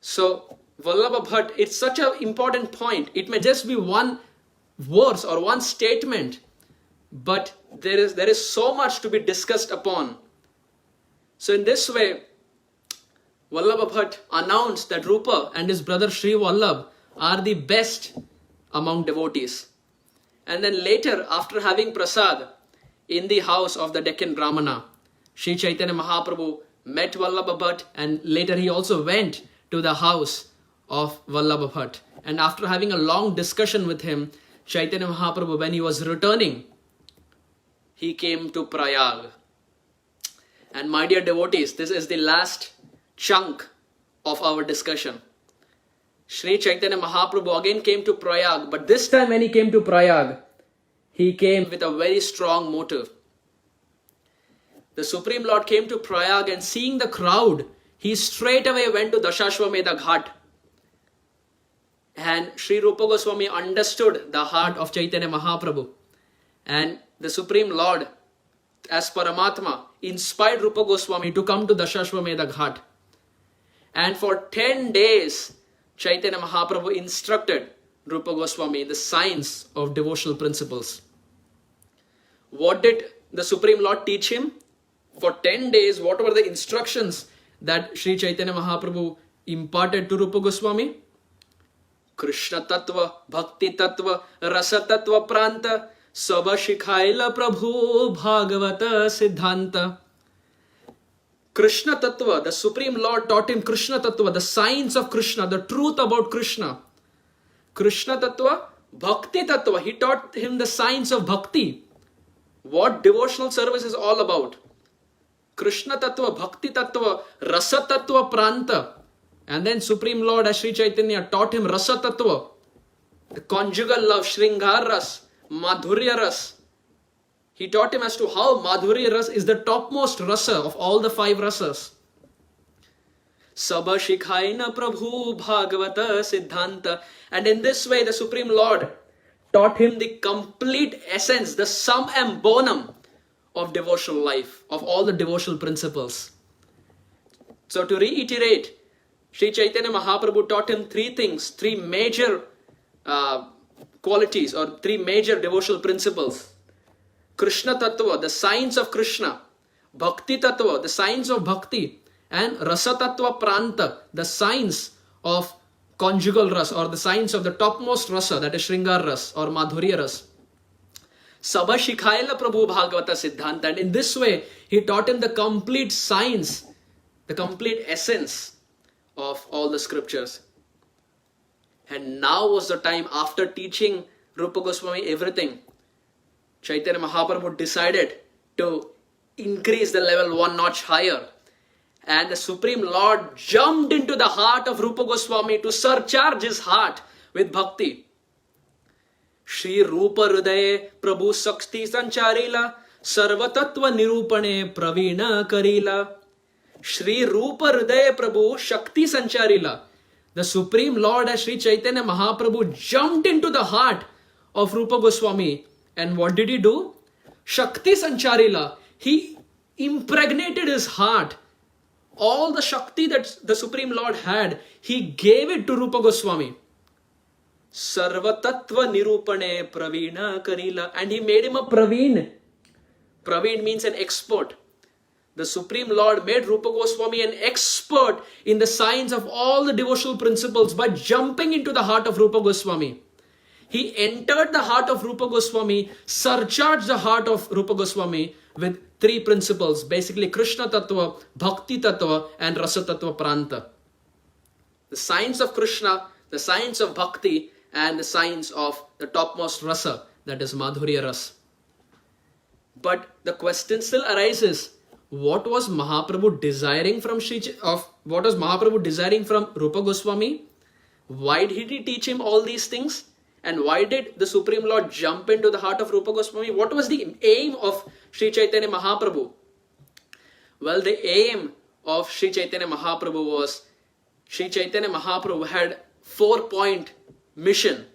So, Vallabha Bhatt, it's such an important point. It may just be one verse or one statement, but there is so much to be discussed upon. So in this way, Vallabha Bhatt announced that Rupa and his brother Sri Vallabh are the best among devotees. And then later, after having prasad in the house of the Deccan Brahmana, Sri Chaitanya Mahaprabhu met Vallabha Bhatt, and later he also went to the house of Vallabha Bhatt. And after having a long discussion with him, Chaitanya Mahaprabhu, when he was returning, he came to Prayag. And my dear devotees, this is the last chunk of our discussion. Sri Chaitanya Mahaprabhu again came to Prayag, but this time when he came to Prayag, he came with a very strong motive. The Supreme Lord came to Prayag, and seeing the crowd, he straight away went to Dashashwamedha Ghat. And Sri Rupa Goswami understood the heart of Chaitanya Mahaprabhu. And the Supreme Lord, as Paramatma, inspired Rupa Goswami to come to Dashashwamedha Ghat. And for 10 days, Chaitanya Mahaprabhu instructed Rupa Goswami in the science of devotional principles. What did the Supreme Lord teach him? For 10 days, what were the instructions that Sri Chaitanya Mahaprabhu imparted to Rupa Goswami? Krishna Tattva, Bhakti Tattva, Rasa Tattva Pranta, Sabha Shikhaila Prabhu Bhagavata Siddhanta. Krishna Tattva, the Supreme Lord taught him Krishna Tattva, the science of Krishna, the truth about Krishna. Krishna Tattva, Bhakti Tattva, he taught him the science of Bhakti. What devotional service is all about. Krishna Tattva, Bhakti Tattva, Rasa Tattva Pranta. And then Supreme Lord as Sri Chaitanya taught him Rasa Tattva, the conjugal love, Shringar Ras, Madhurya Ras. He taught him as to how Madhurya Ras is the topmost rasa of all the 5 rasas. Sabha Shikhaina Prabhu Bhagavata Siddhanta. And in this way, the Supreme Lord taught him the complete essence, the sum and bonum of devotional life, of all the devotional principles. So to reiterate, Sri Chaitanya Mahaprabhu taught him 3 things, 3 major qualities or 3 major devotional principles. Krishna Tattva, the science of Krishna. Bhakti Tattva, the science of Bhakti. And Rasa Tattva Pranta, the science of conjugal ras or the science of the topmost rasa, that is Shringar Ras or Madhurya Ras. Sabha Shikhaila Prabhu Bhagavata Siddhanta. And in this way, he taught him the complete science, the complete essence of all the scriptures. And now was the time, after teaching Rupa Goswami everything, Chaitanya Mahaprabhu decided to increase the level one notch higher. And the Supreme Lord jumped into the heart of Rupa Goswami to surcharge his heart with bhakti. Shri Rupa Hridaye Prabhu Sakti Sancharila Sarvatattva Nirupane Pravina Karila. Shri Rupa Hridaye Prabhu Shakti Sancharila. The Supreme Lord as Sri Chaitanya Mahaprabhu jumped into the heart of Rupa Goswami. And what did he do? Shakti Sancharila. He impregnated his heart. All the Shakti that the Supreme Lord had, he gave it to Rupa Goswami. Sarvatattva Nirupane Pravina Karila. And he made him a Praveen. Praveen means an expert. The Supreme Lord made Rupa Goswami an expert in the science of all the devotional principles by jumping into the heart of Rupa Goswami. He entered the heart of Rupa Goswami, surcharged the heart of Rupa Goswami with three principles, basically Krishna Tattva, Bhakti Tattva and Rasa Tattva Pranta. The science of Krishna, the science of Bhakti and the science of the topmost Rasa, that is Madhurya Ras. But the question still arises, what was Mahaprabhu desiring from Rupa Goswami? Why did he teach him all these things? And why did the Supreme Lord jump into the heart of Rupa Goswami? What was the aim of Sri Chaitanya Mahaprabhu? Well, the aim of Sri Chaitanya Mahaprabhu was, Sri Chaitanya Mahaprabhu had 4-point mission.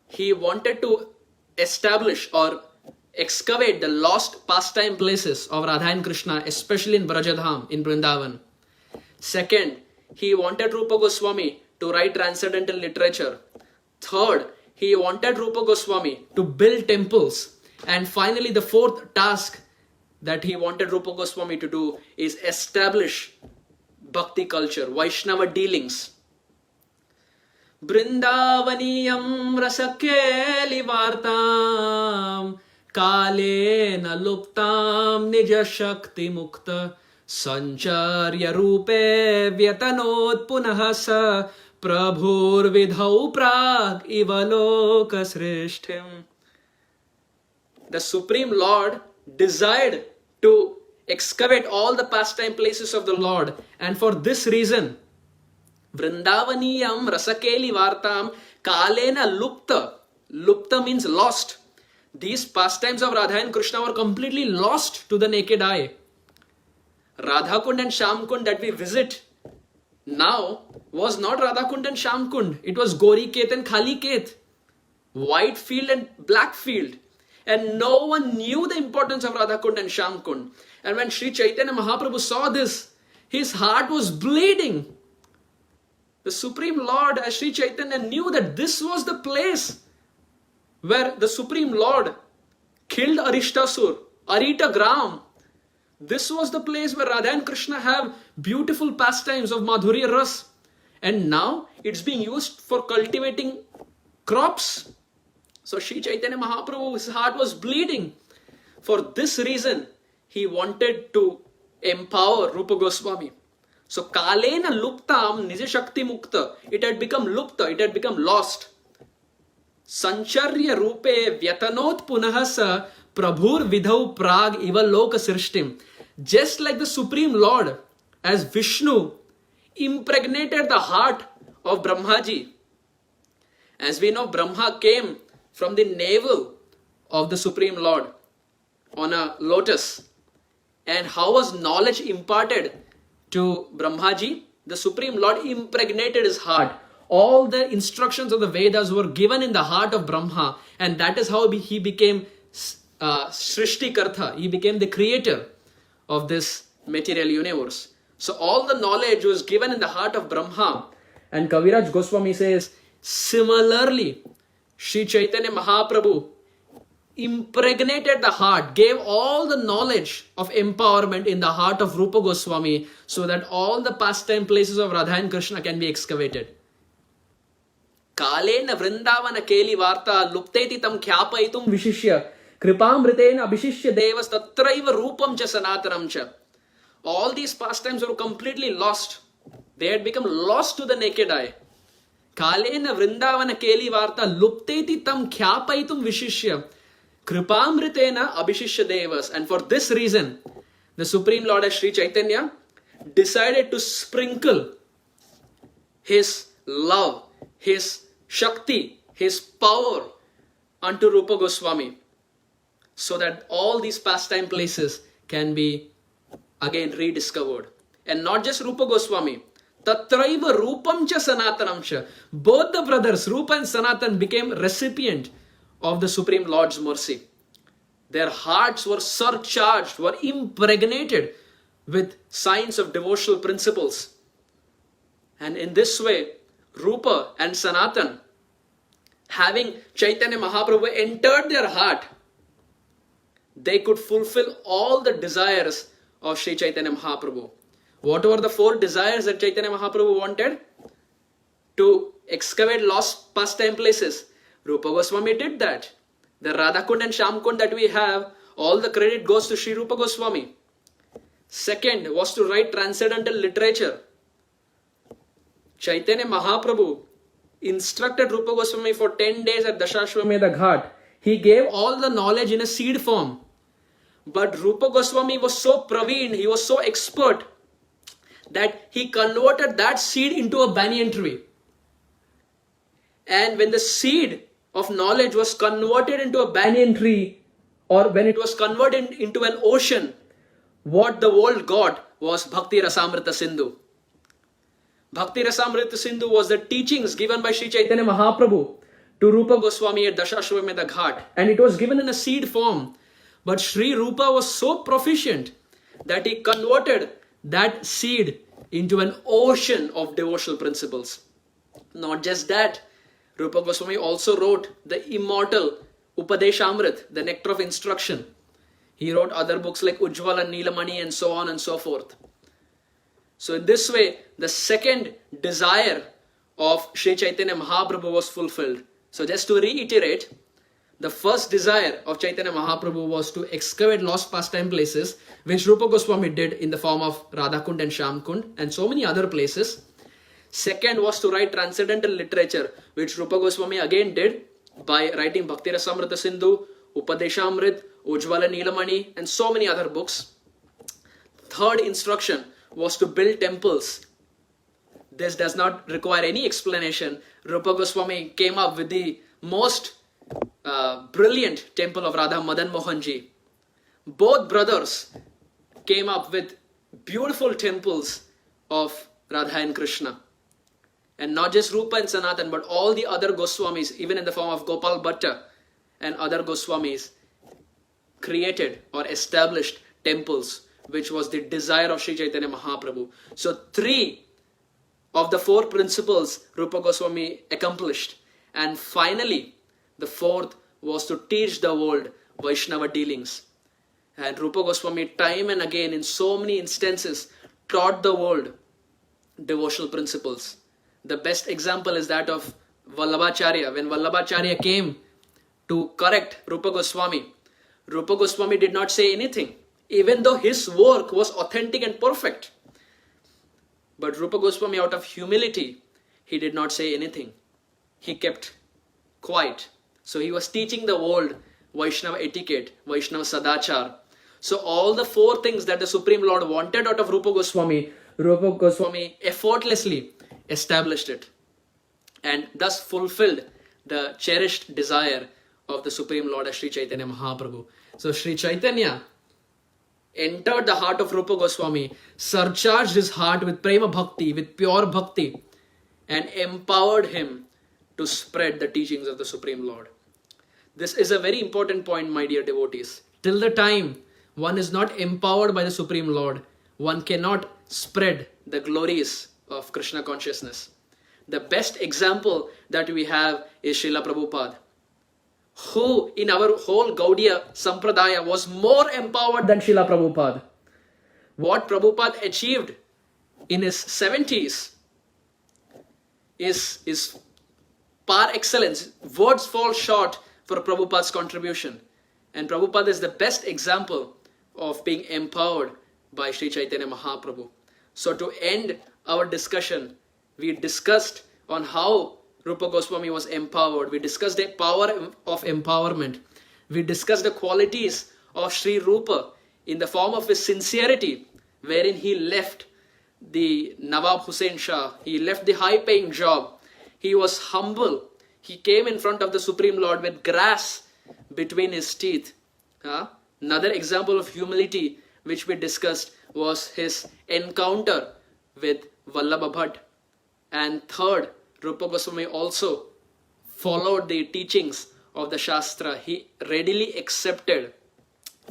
He wanted to establish or excavate the lost pastime places of Radha and Krishna, especially in Vraja in Vrindavan. Second, he wanted Rupa Goswami to write transcendental literature. Third, he wanted Rupa Goswami to build temples. And finally, the fourth task that he wanted Rupa Goswami to do is establish bhakti culture, Vaishnava dealings. Vrndavaniyam rasa-kelivartam kalena luptam nija-saktim sancarya rupe vyatanot punahasa prabhur vidhau prag iva loka-srstim. The Supreme Lord desired to excavate all the pastime places of the Lord, and for this reason, vrndavaniyam rasa-kelivartam kalena lupta means lost. These pastimes of Radha and Krishna were completely lost to the naked eye. Radha Kund and Sham Kund that we visit now was not Radha Kund and Sham Kund. It was Gori Ket and Khali Ket. White field and black field. And no one knew the importance of Radha Kund and Sham Kund. And when Sri Chaitanya Mahaprabhu saw this, his heart was bleeding. The Supreme Lord as Sri Chaitanya knew that this was the place where the Supreme Lord killed Arishtasur, Arita Gram. This was the place where Radha and Krishna have beautiful pastimes of Madhurya Ras. And now it's being used for cultivating crops. So Sri Chaitanya Mahaprabhu, his heart was bleeding. For this reason, he wanted to empower Rupa Goswami. So kalena luptam nija-saktim ukta. It had become lupta, it had become lost. Sancarya rupe vyatanot punahasa prabhur vidhau prag iva loka-srstim. Just like the Supreme Lord as Vishnu impregnated the heart of Brahmaji. As we know, Brahma came from the navel of the Supreme Lord on a lotus. And how was knowledge imparted to Brahmaji? The Supreme Lord impregnated his heart. All the instructions of the Vedas were given in the heart of Brahma, and that is how he became Srishtikartha. He became the creator of this material universe. So all the knowledge was given in the heart of Brahma. And Kaviraj Goswami says, similarly, Sri Chaitanya Mahaprabhu impregnated the heart, gave all the knowledge of empowerment in the heart of Rupa Goswami, so that all the pastime places of Radha and Krishna can be excavated. Kalena vrindavana-kelivartam lupteti tam khyapaitum vishishya kripamritena abhishishya devas tatraiva rupam cha sanatanam cha. All these pastimes were completely lost. They had become lost to the naked eye. kalena vrindavana-kelivartam lupteti tam khyapaitum vishishya kripamritena abhishishya devas. And for this reason, the Supreme Lord as Sri Chaitanya decided to sprinkle his love, his shakti, his power unto Rupa Goswami, so that all these pastime places can be again rediscovered. And not just Rupa Goswami, tatraiva rupam cha sanatanam cha. Both the brothers, Rupa and Sanatan, became recipient of the Supreme Lord's mercy. Their hearts were surcharged, were impregnated with signs of devotional principles. And in this way, Rupa and Sanatan, having Chaitanya Mahaprabhu entered their heart, they could fulfill all the desires of Sri Chaitanya Mahaprabhu. What were the 4 desires that Chaitanya Mahaprabhu wanted? To excavate lost pastime places. Rupa Goswami did that. The Radhakund and Shamkund that we have, all the credit goes to Sri Rupa Goswami. Second was to write transcendental literature. Chaitanya Mahaprabhu instructed Rupa Goswami for 10 days at Dashashwamedha Ghat. He gave all the knowledge in a seed form. But Rupa Goswami was so praveen, he was so expert, that he converted that seed into a banyan tree. And when the seed of knowledge was converted into a banyan tree, or when it was converted into an ocean, what the world got was Bhakti Rasamrita Sindhu. Bhakti Rasamrita Sindhu was the teachings given by Sri Chaitanya Mahaprabhu to Rupa Goswami at Dashashwamedha Ghat, and it was given in a seed form. But Sri Rupa was so proficient that he converted that seed into an ocean of devotional principles. Not just that, Rupa Goswami also wrote the immortal Upadeshamrit, the nectar of instruction. He wrote other books like Ujjvala, Neelamani, and so on and so forth. So in this way, the second desire of Sri Chaitanya Mahaprabhu was fulfilled. So just to reiterate, the first desire of Chaitanya Mahaprabhu was to excavate lost pastime places, which Rupa Goswami did in the form of Radhakund and Shamkund and so many other places. Second was to write transcendental literature, which Rupa Goswami again did by writing Bhakti Rasamrita Sindhu, Upadeshamrit, Ujjvala Neelamani, and so many other books. Third instruction was to build temples. This does not require any explanation. Rupa Goswami came up with the most brilliant temple of Radha Madan Mohanji. Both brothers came up with beautiful temples of Radha and Krishna. And not just Rupa and Sanatan, but all the other Goswamis, even in the form of Gopal Bhatta and other Goswamis, created or established temples, which was the desire of Sri Chaitanya Mahaprabhu. So 3 of the 4 principles Rupa Goswami accomplished. And finally, the 4th was to teach the world Vaishnava dealings. And Rupa Goswami time and again in so many instances taught the world devotional principles. The best example is that of Vallabhacharya. When Vallabhacharya came to correct Rupa Goswami did not say anything, even though his work was authentic and perfect. But Rupa Goswami, out of humility, he did not say anything. He kept quiet. So he was teaching the world Vaishnava etiquette, Vaishnava sadachar. So all the 4 things that the Supreme Lord wanted out of Rupa Goswami effortlessly established it, and thus fulfilled the cherished desire of the Supreme Lord as Sri Chaitanya Mahaprabhu. So Sri Chaitanya entered the heart of Rupa Goswami, surcharged his heart with prema bhakti, with pure bhakti, and empowered him to spread the teachings of the Supreme Lord. This is a very important point, my dear devotees. Till the time one is not empowered by the Supreme Lord, one cannot spread the glories of Krishna consciousness. The best example that we have is Srila Prabhupada, who in our whole Gaudiya Sampradaya was more empowered than Srila Prabhupada. What Prabhupada achieved in his 70s is par excellence. Words fall short for Prabhupada's contribution. And Prabhupada is the best example of being empowered by Sri Chaitanya Mahaprabhu. So to end our discussion, we discussed on how Rupa Goswami was empowered. We discussed the power of empowerment. We discussed the qualities of Sri Rupa in the form of his sincerity, wherein he left the Nawab Hussain Shah. He left the high-paying job. He was humble. He came in front of the Supreme Lord with grass between his teeth. Another example of humility which we discussed was his encounter with Vallabha Bhatt. And third, Rupa Goswami also followed the teachings of the Shastra. He readily accepted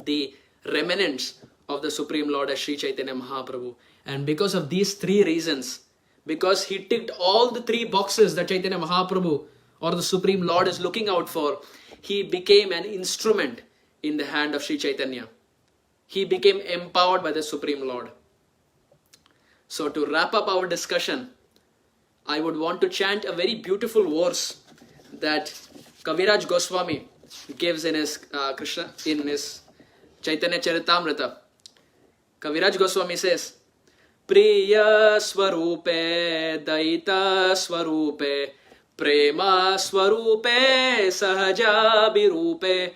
the remnants of the Supreme Lord as Sri Chaitanya Mahaprabhu. And because of these three reasons, because he ticked all the three boxes that Chaitanya Mahaprabhu or the Supreme Lord is looking out for, he became an instrument in the hand of Sri Chaitanya. He became empowered by the Supreme Lord. So to wrap up our discussion, I would want to chant a very beautiful verse that Kaviraj Goswami gives in his Chaitanya Charitamrita. Kaviraj Goswami says, Priya Swarupe Daita Swarupe Prema Swarupe Sahaja Birupe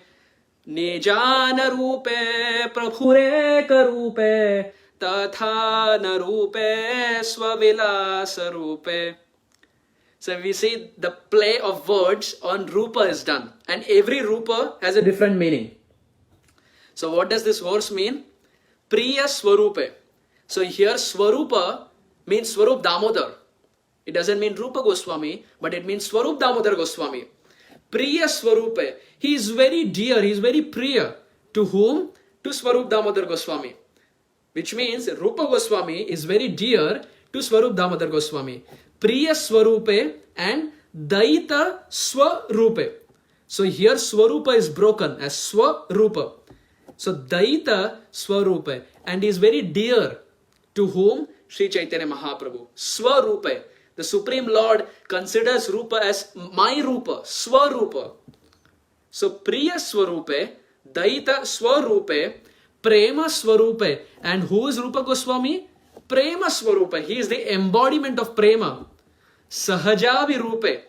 Nijana Rupe Prabhureka Rupe Tathana Rupe Swavilasa Rupe. So we see the play of words on Rupa is done. And every Rupa has a different meaning. So what does this verse mean? Priya Swarupe. So here Swarupa means Swarup Damodar. It doesn't mean Rupa Goswami, but it means Swarup Damodar Goswami. Priya Swarupe. He is very dear, he is very priya. To whom? To Swarup Damodar Goswami. Which means Rupa Goswami is very dear to Swarup Damodar Goswami. Priya Swarupe and Daita Swarupe. So here Swarupa is broken as Swarupa. So Daita Swarupe, and is very dear to whom? Sri Chaitanya Mahaprabhu. Swarupe. The Supreme Lord considers Rupa as my Rupa, Swarupa. So Priya Swarupe, Daita Swarupe, Prema Swarupe. And who is Rupa Goswami? Prema Swarupe. He is the embodiment of Prema. Sahajavi Rupe.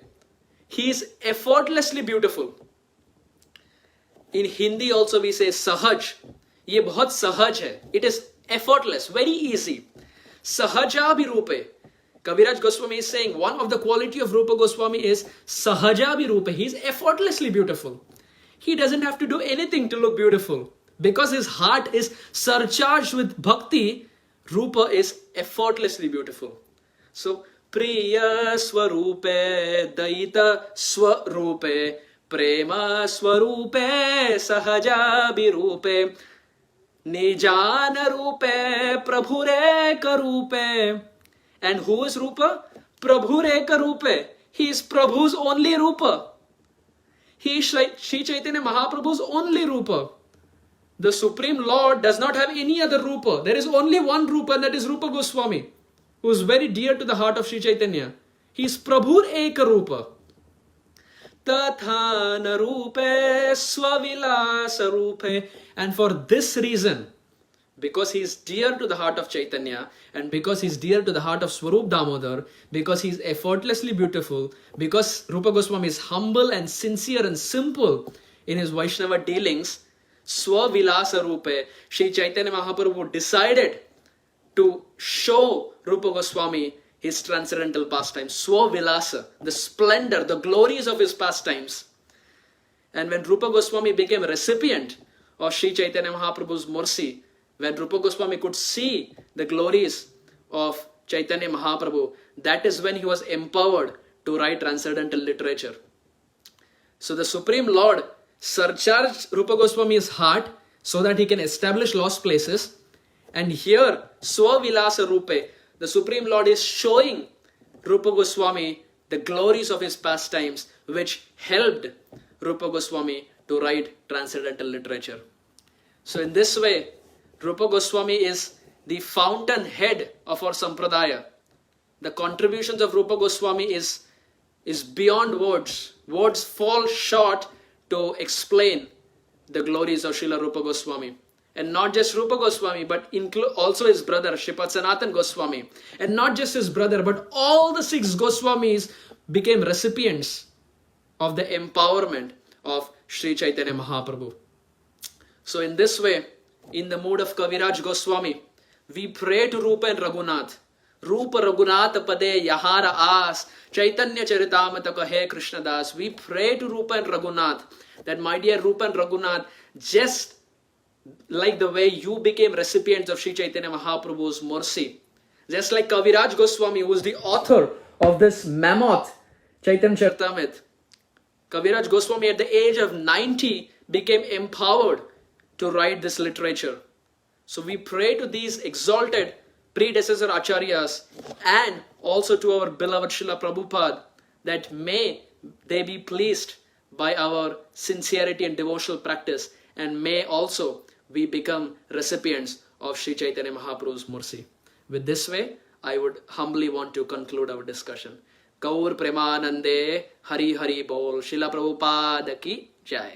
He is effortlessly beautiful. In Hindi also we say Sahaj. Ye bahut sahaj hai. It is effortless, very easy. Sahajavi Rupe. Kaviraj Goswami is saying one of the quality of Rupa Goswami is Sahajavi Rupe. He is effortlessly beautiful. He doesn't have to do anything to look beautiful. Because his heart is surcharged with bhakti, Rupa is effortlessly beautiful. So, Priya Swarupe, Daita Swarupe, Prema Swarupe, Sahaja Birupe, Nijana Rupe, Prabhureka Rupe. And who is Rupa? Prabhureka Rupe. He is Prabhu's only Rupa. He is Sri Chaitanya Mahaprabhu's only Rupa. The Supreme Lord does not have any other Rupa. There is only one Rupa, and that is Rupa Goswami, who is very dear to the heart of Sri Chaitanya. He is Prabhur Eka Rupa. Tathana Rupe Swavilasa Rupe. And for this reason, because he is dear to the heart of Chaitanya, and because he is dear to the heart of Swarup Damodar, because he is effortlessly beautiful, because Rupa Goswami is humble and sincere and simple in his Vaishnava dealings, Swavilasa Rupe, Sri Chaitanya Mahaprabhu decided to show Rupa Goswami his transcendental pastimes. Swavilasa, the splendor, the glories of his pastimes. And when Rupa Goswami became a recipient of Sri Chaitanya Mahaprabhu's mercy, when Rupa Goswami could see the glories of Chaitanya Mahaprabhu, that is when he was empowered to write transcendental literature. So the Supreme Lord surcharged Rupa Goswami's heart so that he can establish lost places. And here, Swavilasa Rupe, the Supreme Lord is showing Rupa Goswami the glories of his pastimes, which helped Rupa Goswami to write transcendental literature. So in this way, Rupa Goswami is the fountainhead of our sampradaya. The contributions of Rupa Goswami is beyond words. Words fall short to explain the glories of Srila Rupa Goswami. And not just Rupa Goswami, but also his brother, Sri Sanatan Goswami. And not just his brother, but all the 6 Goswamis became recipients of the empowerment of Sri Chaitanya Mahaprabhu. So in this way, in the mood of Kaviraj Goswami, we pray to Rupa and Raghunath. Rupa Raghunath Pade Yahara As Chaitanya Charitamrita Kahe Krishnadas. We pray to Rupa and Raghunath that, my dear Rupa and Raghunath, just like the way you became recipients of Sri Chaitanya Mahaprabhu's mercy, just like Kaviraj Goswami, who is the author of this mammoth Chaitanya Charitamrita, Kaviraj Goswami at the age of 90 became empowered to write this literature. So we pray to these exalted predecessor acharyas and also to our beloved Srila Prabhupada that may they be pleased by our sincerity and devotional practice, and may also we become recipients of Sri Chaitanya Mahaprabhu's mercy. With this way, I would humbly want to conclude our discussion. Gaur Premanande Hari Hari Bol. Srila Prabhupada ki Jai.